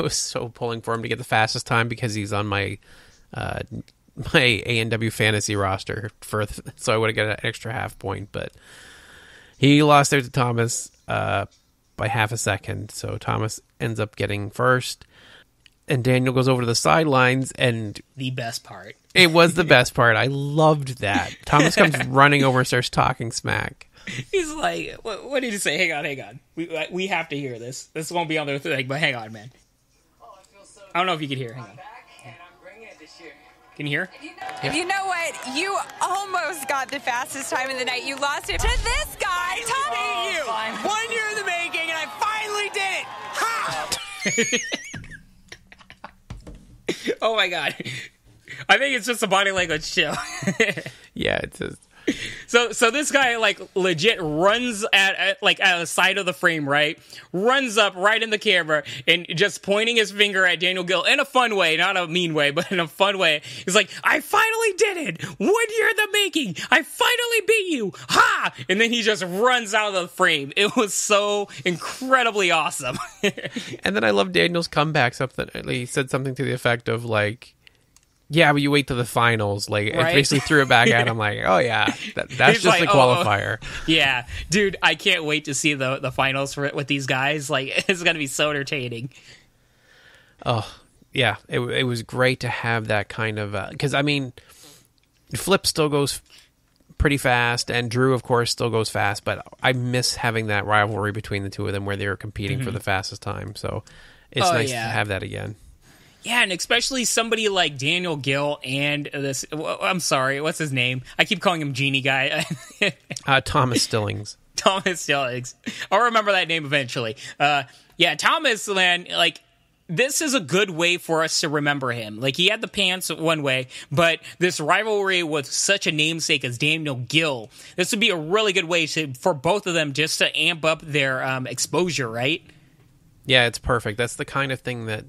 so pulling for him to get the fastest time, because he's on my A&W fantasy roster so I would have got an extra half point, but he lost there to Thomas by half a second. So Thomas ends up getting first, and Daniel goes over to the sidelines, and the best part. It was the best part. I loved that. Thomas comes running over and starts talking smack. He's like, what did he say? Hang on. We have to hear this. This won't be on their thing, but hang on, man. I don't know if you can hear. Hang on. Can you hear? You know what? You almost got the fastest time of the night. You lost it to this guy, Tommy. You. 1 year in the making, and I finally did it. Ha! Oh my god. I think it's just a body language too. Yeah, it's just... So this guy like legit runs at the side of the frame, right? Runs up right in the camera and just pointing his finger at Daniel Gill in a fun way, not a mean way, but in a fun way. He's like, "I finally did it! 1 year in the making! I finally beat you! Ha!" And then he just runs out of the frame. It was so incredibly awesome. And then I love Daniel's comebacks. He said something to the effect of like, "Yeah, but you wait till the finals." Like, right? It basically threw it back at him. Like, oh yeah, that's just like, the qualifier. Yeah, dude, I can't wait to see the finals with these guys. Like, it's gonna be so entertaining. Oh yeah, it was great to have that kind of because I mean, Flip still goes pretty fast, and Drew, of course, still goes fast. But I miss having that rivalry between the two of them where they were competing for the fastest time. So it's nice to have that again. Yeah, and especially somebody like Daniel Gill and this... I'm sorry, what's his name? I keep calling him Genie Guy. Thomas Stillings. Thomas Stillings. I'll remember that name eventually. Yeah, Thomas, man, like, this is a good way for us to remember him. Like, he had the pants one way, but this rivalry with such a namesake as Daniel Gill, this would be a really good way for both of them just to amp up their exposure, right? Yeah, it's perfect. That's the kind of thing that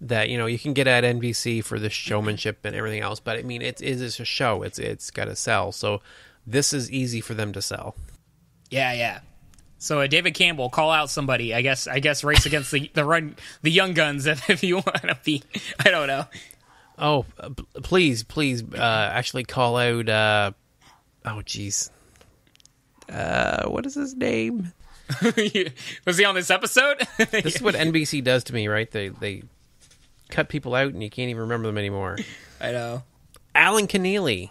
that, you know, you can get at NBC for the showmanship and everything else, but I mean, it is a show. It's got to sell. So this is easy for them to sell. Yeah. So David Campbell, call out somebody. I guess race against the young guns if you want to be. I don't know. Oh, please, actually call out. What is his name? Was he on this episode? This is what NBC does to me, right? They cut people out and you can't even remember them anymore. I know. Alan Keneally.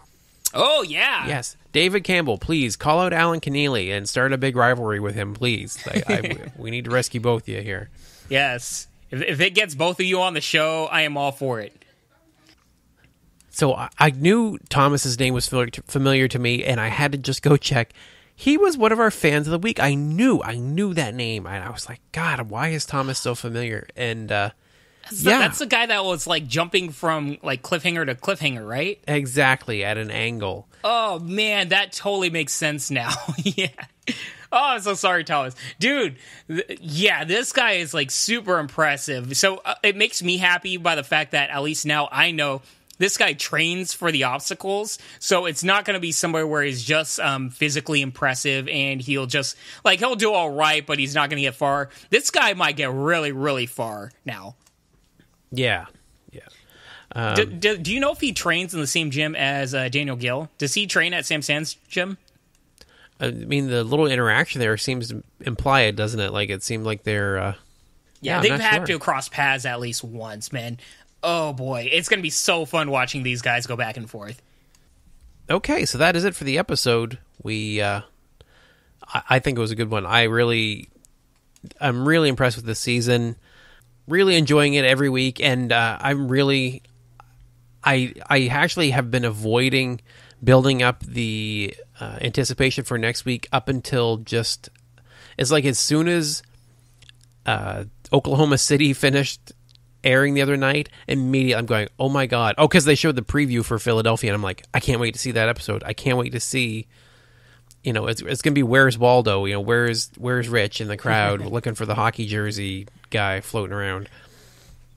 Oh, yeah. Yes. David Campbell, please call out Alan Keneally and start a big rivalry with him, please. We need to rescue both of you here. Yes. If it gets both of you on the show, I am all for it. So I knew Thomas's name was familiar to me, and I had to just go check. He was one of our fans of the week. I knew that name, and I was like, God, why is Thomas so familiar? And that's the guy that was like jumping from like cliffhanger to cliffhanger, right? Exactly, at an angle. Oh man, that totally makes sense now. Yeah. Oh, I'm so sorry, Thomas. Dude, this guy is like super impressive. So it makes me happy by the fact that at least now I know this guy trains for the obstacles, so it's not going to be somewhere where he's just physically impressive and he'll just, like, he'll do all right, but he's not going to get far. This guy might get really, really far now. Yeah. Do you know if he trains in the same gym as Daniel Gill? Does he train at Sam Sand's gym? I mean, the little interaction there seems to imply it, doesn't it? Like, it seemed like they're... they've had to cross paths at least once, man. Oh, boy. It's going to be so fun watching these guys go back and forth. Okay, so that is it for the episode. I think it was a good one. I'm really impressed with this season. Really enjoying it every week, and I actually have been avoiding building up the anticipation for next week up until just... It's like as soon as Oklahoma City finished airing the other night, immediately I'm going, oh my God. Oh, because they showed the preview for Philadelphia, and I'm like, I can't wait to see that episode. I can't wait to see, you know, it's going to be Where's Waldo? You know, where's Rich in the crowd looking for the hockey jersey guy floating around.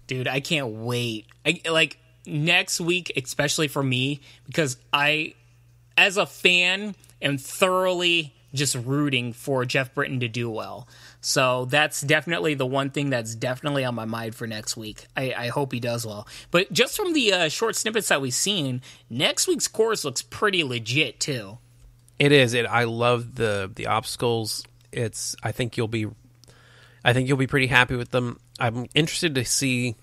Dude, I can't wait. Like, next week, especially for me, because I, as a fan, am thoroughly just rooting for Jeff Britton to do well. So that's definitely the one thing that's definitely on my mind for next week. I hope he does well. But just from the short snippets that we've seen, next week's course looks pretty legit too. It is. I love the obstacles. I think you'll be pretty happy with them. I'm interested to see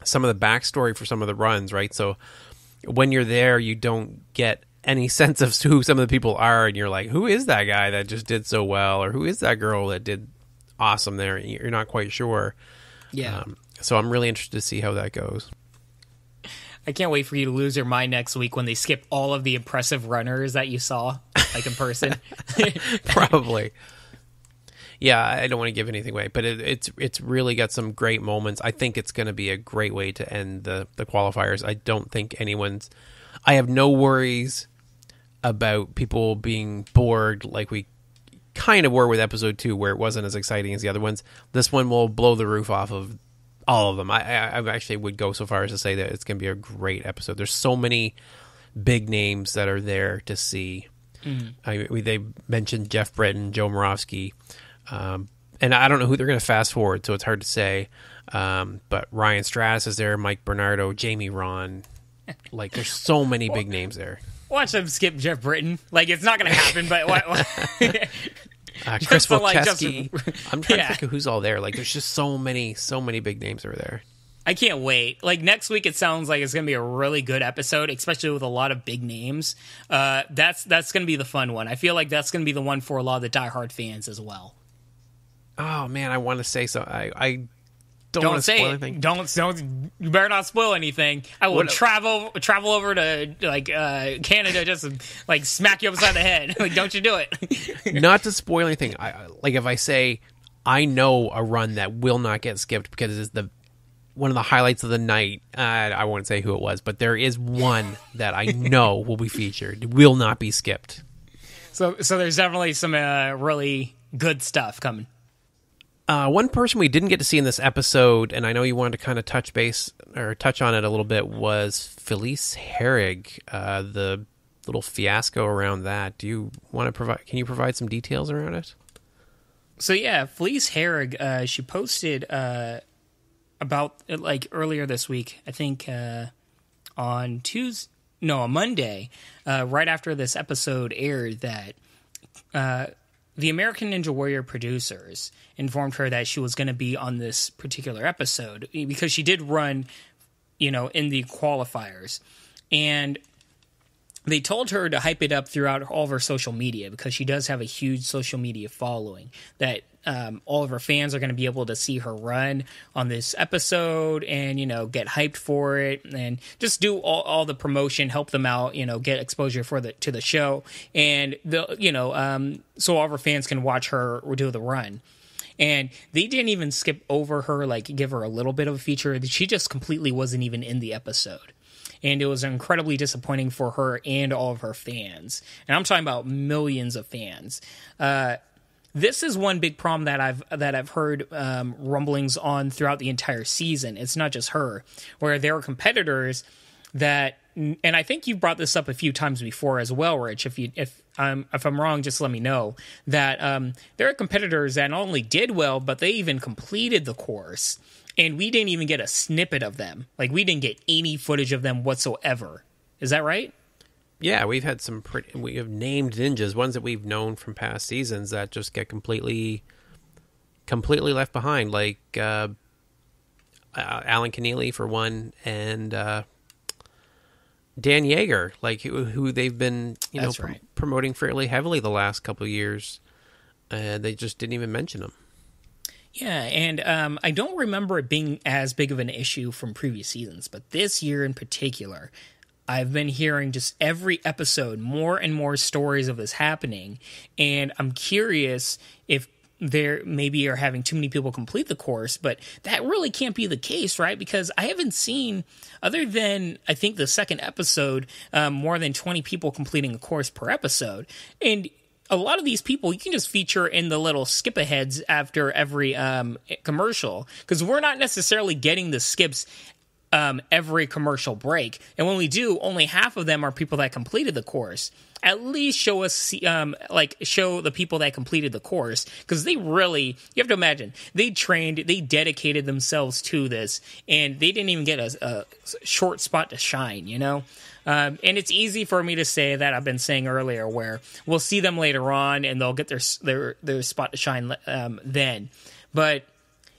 some of the backstory for some of the runs, right? So when you're there, you don't get any sense of who some of the people are, and you're like, who is that guy that just did so well, or who is that girl that did awesome there? You're not quite sure. Yeah. So I'm really interested to see how that goes. I can't wait for you to lose your mind next week when they skip all of the impressive runners that you saw, like in person. Probably. Yeah, I don't want to give anything away, but it's really got some great moments. I think it's going to be a great way to end the qualifiers. I don't think I have no worries about people being bored like we kind of were with episode 2, where it wasn't as exciting as the other ones. This one will blow the roof off of all of them. I actually would go so far as to say that it's going to be a great episode. There's so many big names that are there to see. Mm-hmm. They mentioned Jeff Britton, Joe Moravsky, and I don't know who they're going to fast forward, so it's hard to say. But Ryan Stratus is there, Mike Bernardo, Jamie Ron. Like, there's so many big names there. Watch them skip Jeff Britton. Like, it's not going to happen, but Chris Wilczewski. I'm trying to think of who's all there. Like, there's just so many big names over there. I can't wait. Like, next week, it sounds like it's going to be a really good episode, especially with a lot of big names. That's going to be the fun one. I feel like that's going to be the one for a lot of the diehard fans as well. Oh, man, I want to say so. I don't say it. Anything. Don't. You better not spoil anything. I will travel over to like Canada just to, like, smack you upside the head. Like, don't you do it? Not to spoil anything. Like, if I say I know a run that will not get skipped because it is one of the highlights of the night. I won't say who it was, but there is one that I know will be featured. It will not be skipped. So there's definitely some really good stuff coming. One person we didn't get to see in this episode, and I know you wanted to kind of touch on it a little bit, was Felice Herrig. The little fiasco around that. Do you want to can you provide some details around it? So yeah, Felice Herrig, she posted about like earlier this week, I think on Monday, right after this episode aired, that the American Ninja Warrior producers informed her that she was going to be on this particular episode because she did run, in the qualifiers, and they told her to hype it up throughout all of her social media because she does have a huge social media following, that all of her fans are going to be able to see her run on this episode and, get hyped for it and just do all the promotion, help them out, get exposure to the show. And, so all of her fans can watch her do the run. And they didn't even skip over her, like give her a little bit of a feature. She just completely wasn't even in the episode. And it was incredibly disappointing for her and all of her fans. And I'm talking about millions of fans. This is one big problem that I've heard rumblings on throughout the entire season. It's not just her, where there are competitors that, and I think you brought this up a few times before as well, Rich. If I'm wrong, just let me know. That there are competitors that not only did well, but they even completed the course. And we didn't even get a snippet of them. Like, we didn't get any footage of them whatsoever. Is that right? Yeah, we've had we have named ninjas, ones that we've known from past seasons that just get completely left behind. Like, Alan Keneally, for one, and Dan Yeager, like, who they've been, promoting fairly heavily the last couple of years. They just didn't even mention them. Yeah, and I don't remember it being as big of an issue from previous seasons, but this year in particular, I've been hearing just every episode more and more stories of this happening, and I'm curious if there maybe are having too many people complete the course, but that really can't be the case, right? Because I haven't seen, other than I think the second episode, more than 20 people completing a course per episode, and a lot of these people you can just feature in the little skip aheads after every commercial, because we're not necessarily getting the skips every commercial break, and when we do, only half of them are people that completed the course. At least show us, show the people that completed the course, because they really, you have to imagine, they trained, they dedicated themselves to this, and they didn't even get a short spot to shine, And it's easy for me to say that I've been saying earlier, where we'll see them later on and they'll get their spot to shine then. But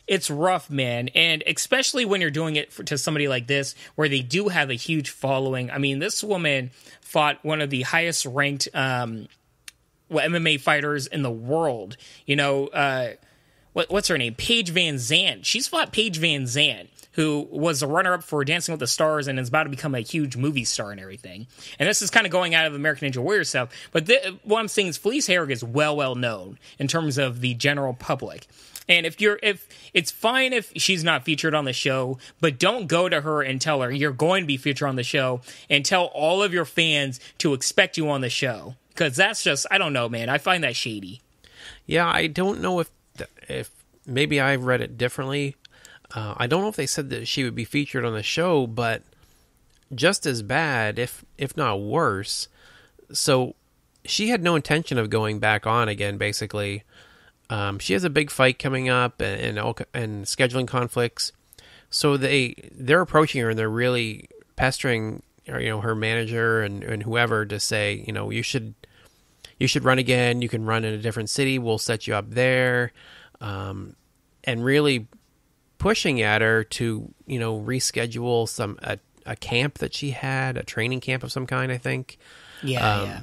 it's rough, man. And especially when you're doing it to somebody like this, where they do have a huge following. I mean, this woman fought one of the highest ranked MMA fighters in the world. What's her name? Paige Van Zandt. She's fought Paige Van Zandt, who was a runner-up for Dancing with the Stars and is about to become a huge movie star and everything. And this is kind of going out of American Ninja Warrior stuff. But what I'm saying is Felice Herrig is well known in terms of the general public. And if it's fine if she's not featured on the show, but don't go to her and tell her you're going to be featured on the show and tell all of your fans to expect you on the show. Because that's just, I don't know, man. I find that shady. Yeah, I don't know if maybe I read it differently. I don't know if they said that she would be featured on the show, but just as bad, if not worse. So she had no intention of going back on again, basically. She has a big fight coming up and scheduling conflicts. So they're approaching her and they're really pestering her manager and whoever to say, you should run again. You can run in a different city. We'll set you up there. And really pushing at her to, reschedule a camp that she had, a training camp of some kind, I think. Yeah.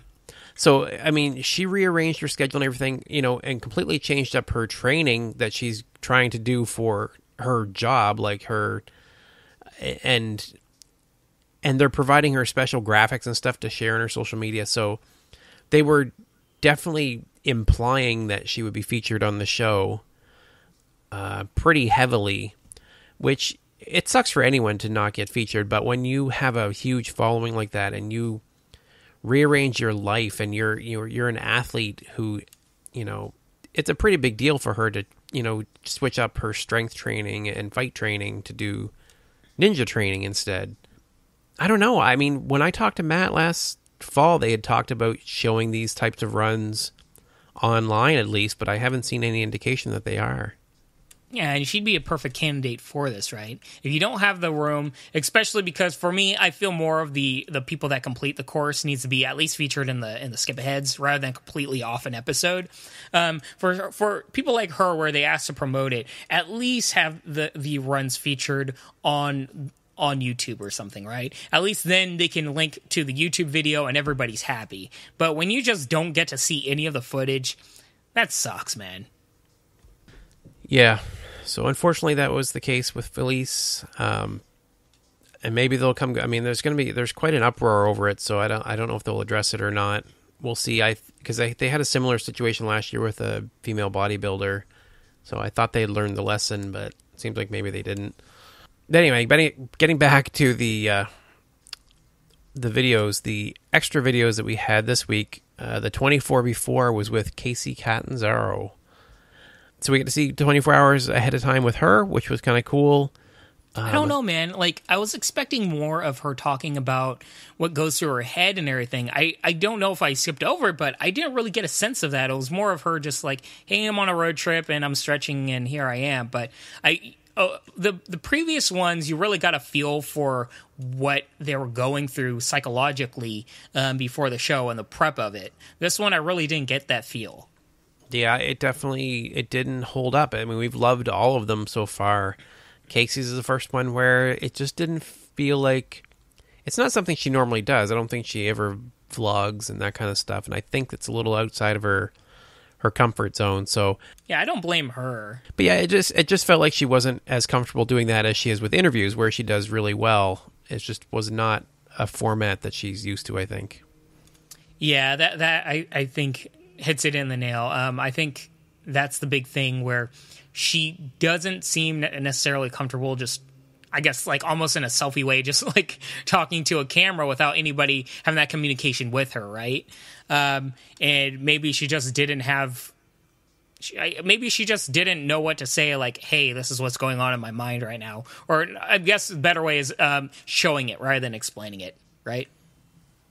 So, I mean, she rearranged her schedule and everything, and completely changed up her training that she's trying to do for her job, and they're providing her special graphics and stuff to share on her social media. So they were definitely implying that she would be featured on the show pretty heavily, which it sucks for anyone to not get featured. But when you have a huge following like that and you rearrange your life and you're an athlete who, it's a pretty big deal for her to, switch up her strength training and fight training to do ninja training instead. I don't know. I mean, when I talked to Matt last fall, they had talked about showing these types of runs online at least, but I haven't seen any indication that they are. Yeah, and she'd be a perfect candidate for this, right? If you don't have the room, especially because for me, I feel more of the people that complete the course needs to be at least featured in the skip aheads rather than completely off an episode. For people like her, where they ask to promote it, at least have the runs featured on YouTube or something, right? At least then they can link to the YouTube video and everybody's happy. But when you just don't get to see any of the footage, that sucks, man. Yeah. So unfortunately, that was the case with Felice, and maybe they'll come. I mean, there's quite an uproar over it, so I don't know if they'll address it or not. We'll see. Because they had a similar situation last year with a female bodybuilder, so I thought they had learned the lesson, but it seems like maybe they didn't. But anyway, getting back to the videos, the extra videos that we had this week, the 24 before was with Casey Catanzaro. So we get to see 24 hours ahead of time with her, which was kind of cool. I don't know, man. Like, I was expecting more of her talking about what goes through her head and everything. I don't know if I skipped over it, but I didn't really get a sense of that. It was more of her just like, hey, I'm on a road trip and I'm stretching and here I am. But the previous ones, you really got a feel for what they were going through psychologically before the show and the prep of it. This one, I really didn't get that feel. Yeah, it didn't hold up. I mean, we've loved all of them so far. Casey's is the first one where it just didn't feel like... It's not something she normally does. I don't think she ever vlogs and that kind of stuff, and I think it's a little outside of her comfort zone. So yeah, I don't blame her. But yeah, it just felt like she wasn't as comfortable doing that as she is with interviews, where she does really well. It just was not a format that she's used to, I think. Yeah, that I think hits it in the nail. I think that's the big thing where she doesn't seem necessarily comfortable just, I guess, like almost in a selfie way, just like talking to a camera without anybody having that communication with her, right? And maybe she just didn't have... Maybe she just didn't know what to say, like, hey, this is what's going on in my mind right now. Or I guess the better way is showing it rather than explaining it, right?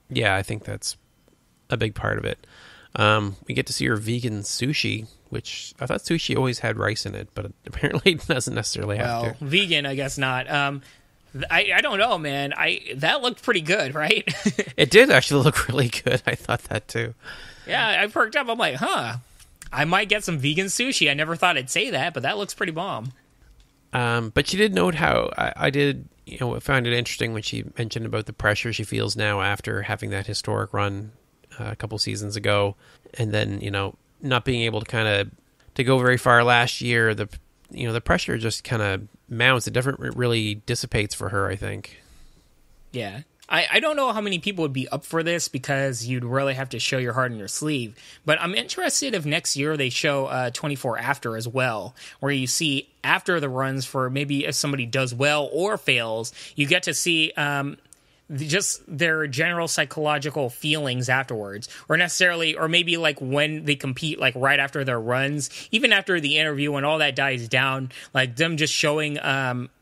Yeah, I think that's a big part of it. We get to see her vegan sushi, which I thought sushi always had rice in it, but apparently it doesn't necessarily have to. Vegan, I guess not. I don't know, man. That looked pretty good, right? It did actually look really good. I thought that too. Yeah, I perked up. I'm like, I might get some vegan sushi. I never thought I'd say that, but that looks pretty bomb. But she did note how I did, found it interesting when she mentioned about the pressure she feels now after having that historic run a couple seasons ago, and then not being able to go very far last year. The pressure just kind of mounts. It never really dissipates for her, I think. Yeah. I don't know how many people would be up for this because you'd really have to show your heart on your sleeve. But I'm interested if next year they show 24 after as well, where you see after the runs for maybe if somebody does well or fails, you get to see just their general psychological feelings afterwards, or maybe like when they compete, like right after their runs, even after the interview when all that dies down, like them just showing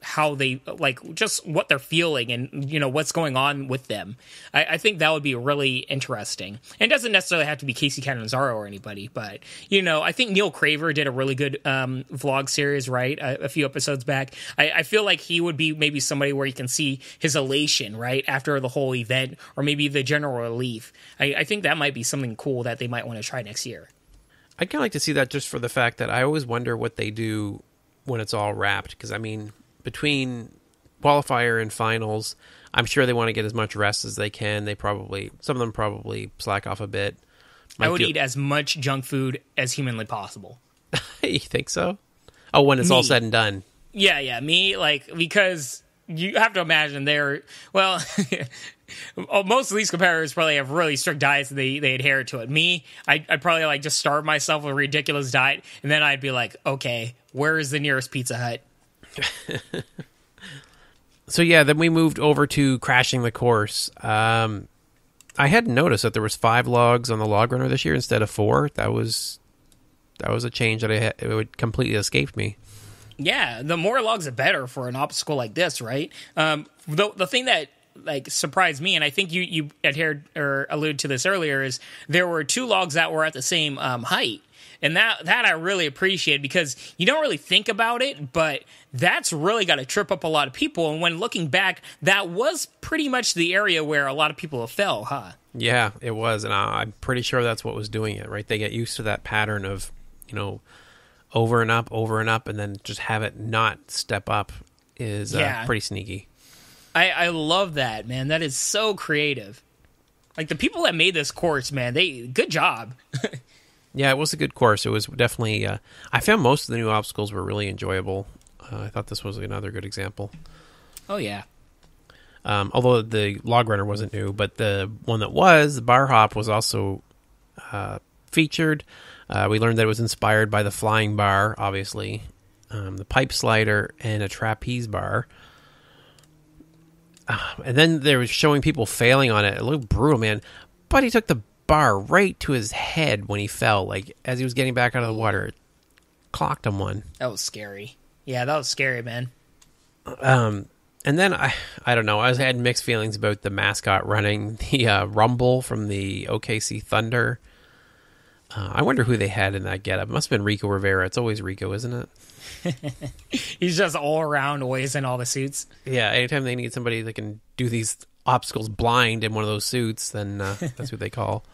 how they, like, just what they're feeling and what's going on with them. I think that would be really interesting. And it doesn't necessarily have to be Casey Catanzaro or anybody, but I think Neil Craver did a really good vlog series, right, a few episodes back. I feel like he would be maybe somebody where you can see his elation right after the whole event, or maybe the general relief. I think that might be something cool that they might want to try next year. I'd kind of like to see that, just for the fact that I always wonder what they do when it's all wrapped, because I mean, between qualifier and finals, I'm sure they want to get as much rest as they can. Some of them probably slack off a bit. I would eat as much junk food as humanly possible. You think so? Oh, when it's all said and done. Yeah, me, like, because you have to imagine most of these competitors probably have really strict diets and they adhere to it. Me, I'd probably like just starve myself with a ridiculous diet, and then I'd be like, okay, where is the nearest Pizza Hut? So yeah, then we moved over to crashing the course. I hadn't noticed that there was 5 logs on the log runner this year instead of 4. That was a change that it would completely escaped me. Yeah, the more logs, the better for an obstacle like this, right? The thing that like surprised me, and I think you adhered or alluded to this earlier, is there were 2 logs that were at the same height. And that I really appreciate, because you don't really think about it, but that's really got to trip up a lot of people. And when looking back, that was pretty much the area where a lot of people fell, huh? Yeah, it was. And I'm pretty sure that's what was doing it, right? They get used to that pattern of, over and up, and then just have it not step up is pretty sneaky. I love that, man. That is so creative. Like, the people that made this course, man, good job. Yeah, it was a good course. It was definitely... I found most of the new obstacles were really enjoyable. I thought this was another good example. Oh, yeah. Although the log runner wasn't new, but the one that was, the bar hop, was also featured. We learned that it was inspired by the flying bar, obviously, the pipe slider, and a trapeze bar. And then they were showing people failing on it. It looked brutal, man. But he took the bar right to his head when he fell, like as he was getting back out of the water. It clocked him one. That was scary. Yeah, that was scary, man. And then I don't know, I had mixed feelings about the mascot running the Rumble from the OKC Thunder. I wonder who they had in that getup. It must have been Rico Rivera. It's always Rico, isn't it? He's just all around always in all the suits. Yeah, anytime they need somebody that can do these obstacles blind in one of those suits, then that's who they call.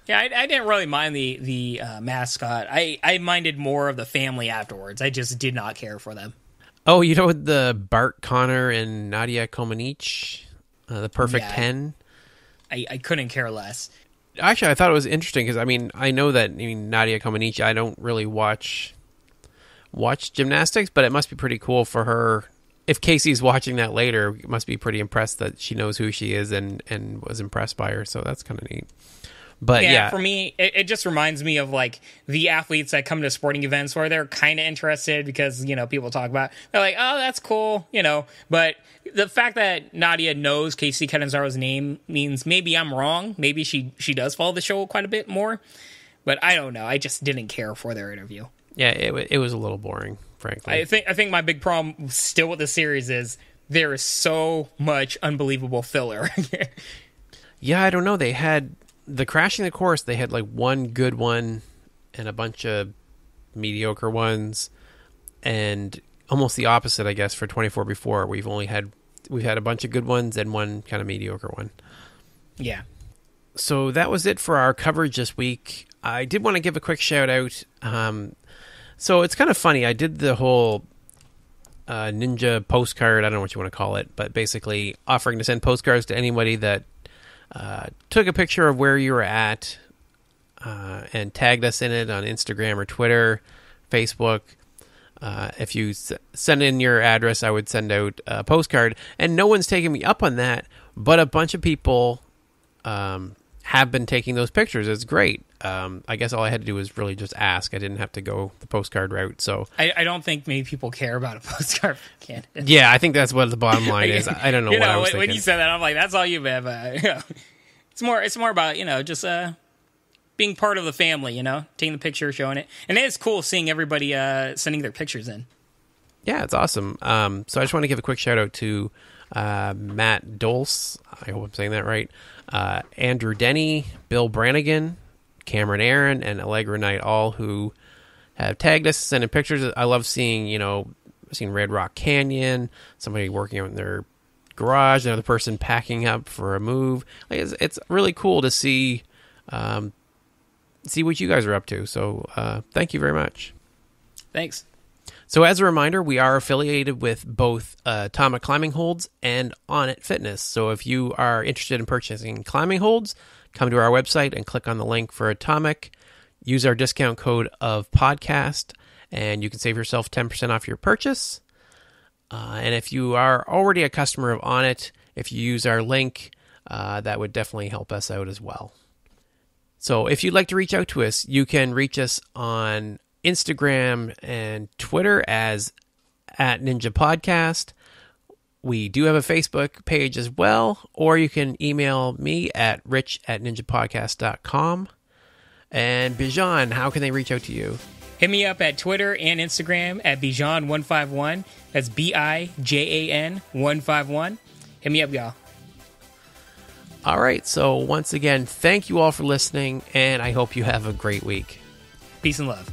Yeah, I didn't really mind the mascot. I minded more of the family afterwards. I just did not care for them. Oh, the Bart Connor and Nadia Comaneci, the Perfect 10? I couldn't care less. Actually, I thought it was interesting because, I know that Nadia Comaneci, I don't really watch gymnastics, but it must be pretty cool for her. If Casey's watching that later, it must be pretty impressed that she knows who she is and was impressed by her, so that's kind of neat. But yeah, for me, it just reminds me of like the athletes that come to sporting events where they're kind of interested because, people talk about, they're like, oh, that's cool, but the fact that Nadia knows Casey Catanzaro's name means maybe I'm wrong. Maybe she does follow the show quite a bit more, but I don't know. I just didn't care for their interview. Yeah, it was a little boring, frankly. I think my big problem still with the series is there is so much unbelievable filler. Yeah, I don't know. They had the Crashing the Course. They had like one good one and a bunch of mediocre ones, and almost the opposite, I guess, for 24 Before. We've had a bunch of good ones and one kind of mediocre one. Yeah. So that was it for our coverage this week. I did want to give a quick shout out. So it's kind of funny. I did the whole ninja postcard. I don't know what you want to call it, but basically offering to send postcards to anybody that took a picture of where you were at and tagged us in it on Instagram or Twitter, Facebook. If you send in your address, I would send out a postcard. And no one's taken me up on that, but a bunch of people have been taking those pictures. It's great. I guess all I had to do was really just ask. I didn't have to go the postcard route. So I don't think many people care about a postcard for Canada. Yeah, I think that's what the bottom line is. I don't know what I was thinking. When you said that, I'm like, that's all you have. It's more about, just being part of the family, taking the picture, showing it. And it's cool seeing everybody sending their pictures in. Yeah, it's awesome. So I just want to give a quick shout out to Matt Dulce. I hope I'm saying that right. Andrew Denny, Bill Brannigan, Cameron Aaron, and Allegra Knight, all who have tagged us, sending pictures. I love seeing, seeing Red Rock Canyon, somebody working on their garage, another person packing up for a move. Like, it's really cool to see what you guys are up to. So thank you very much. Thanks. So as a reminder, we are affiliated with both Atomic Climbing Holds and Onnit Fitness. So if you are interested in purchasing climbing holds, come to our website and click on the link for Atomic. Use our discount code of podcast, and you can save yourself 10% off your purchase. And if you are already a customer of Onnit, if you use our link, that would definitely help us out as well. So if you'd like to reach out to us, you can reach us on Instagram and Twitter as @Ninja Podcast. We do have a Facebook page as well, or you can email me at rich@ninjapodcast.com. And Bijan, how can they reach out to you? Hit me up at Twitter and Instagram at Bijan151. That's BIJAN 151. Hit me up, y'all. All right, so once again, thank you all for listening, and I hope you have a great week. Peace and love.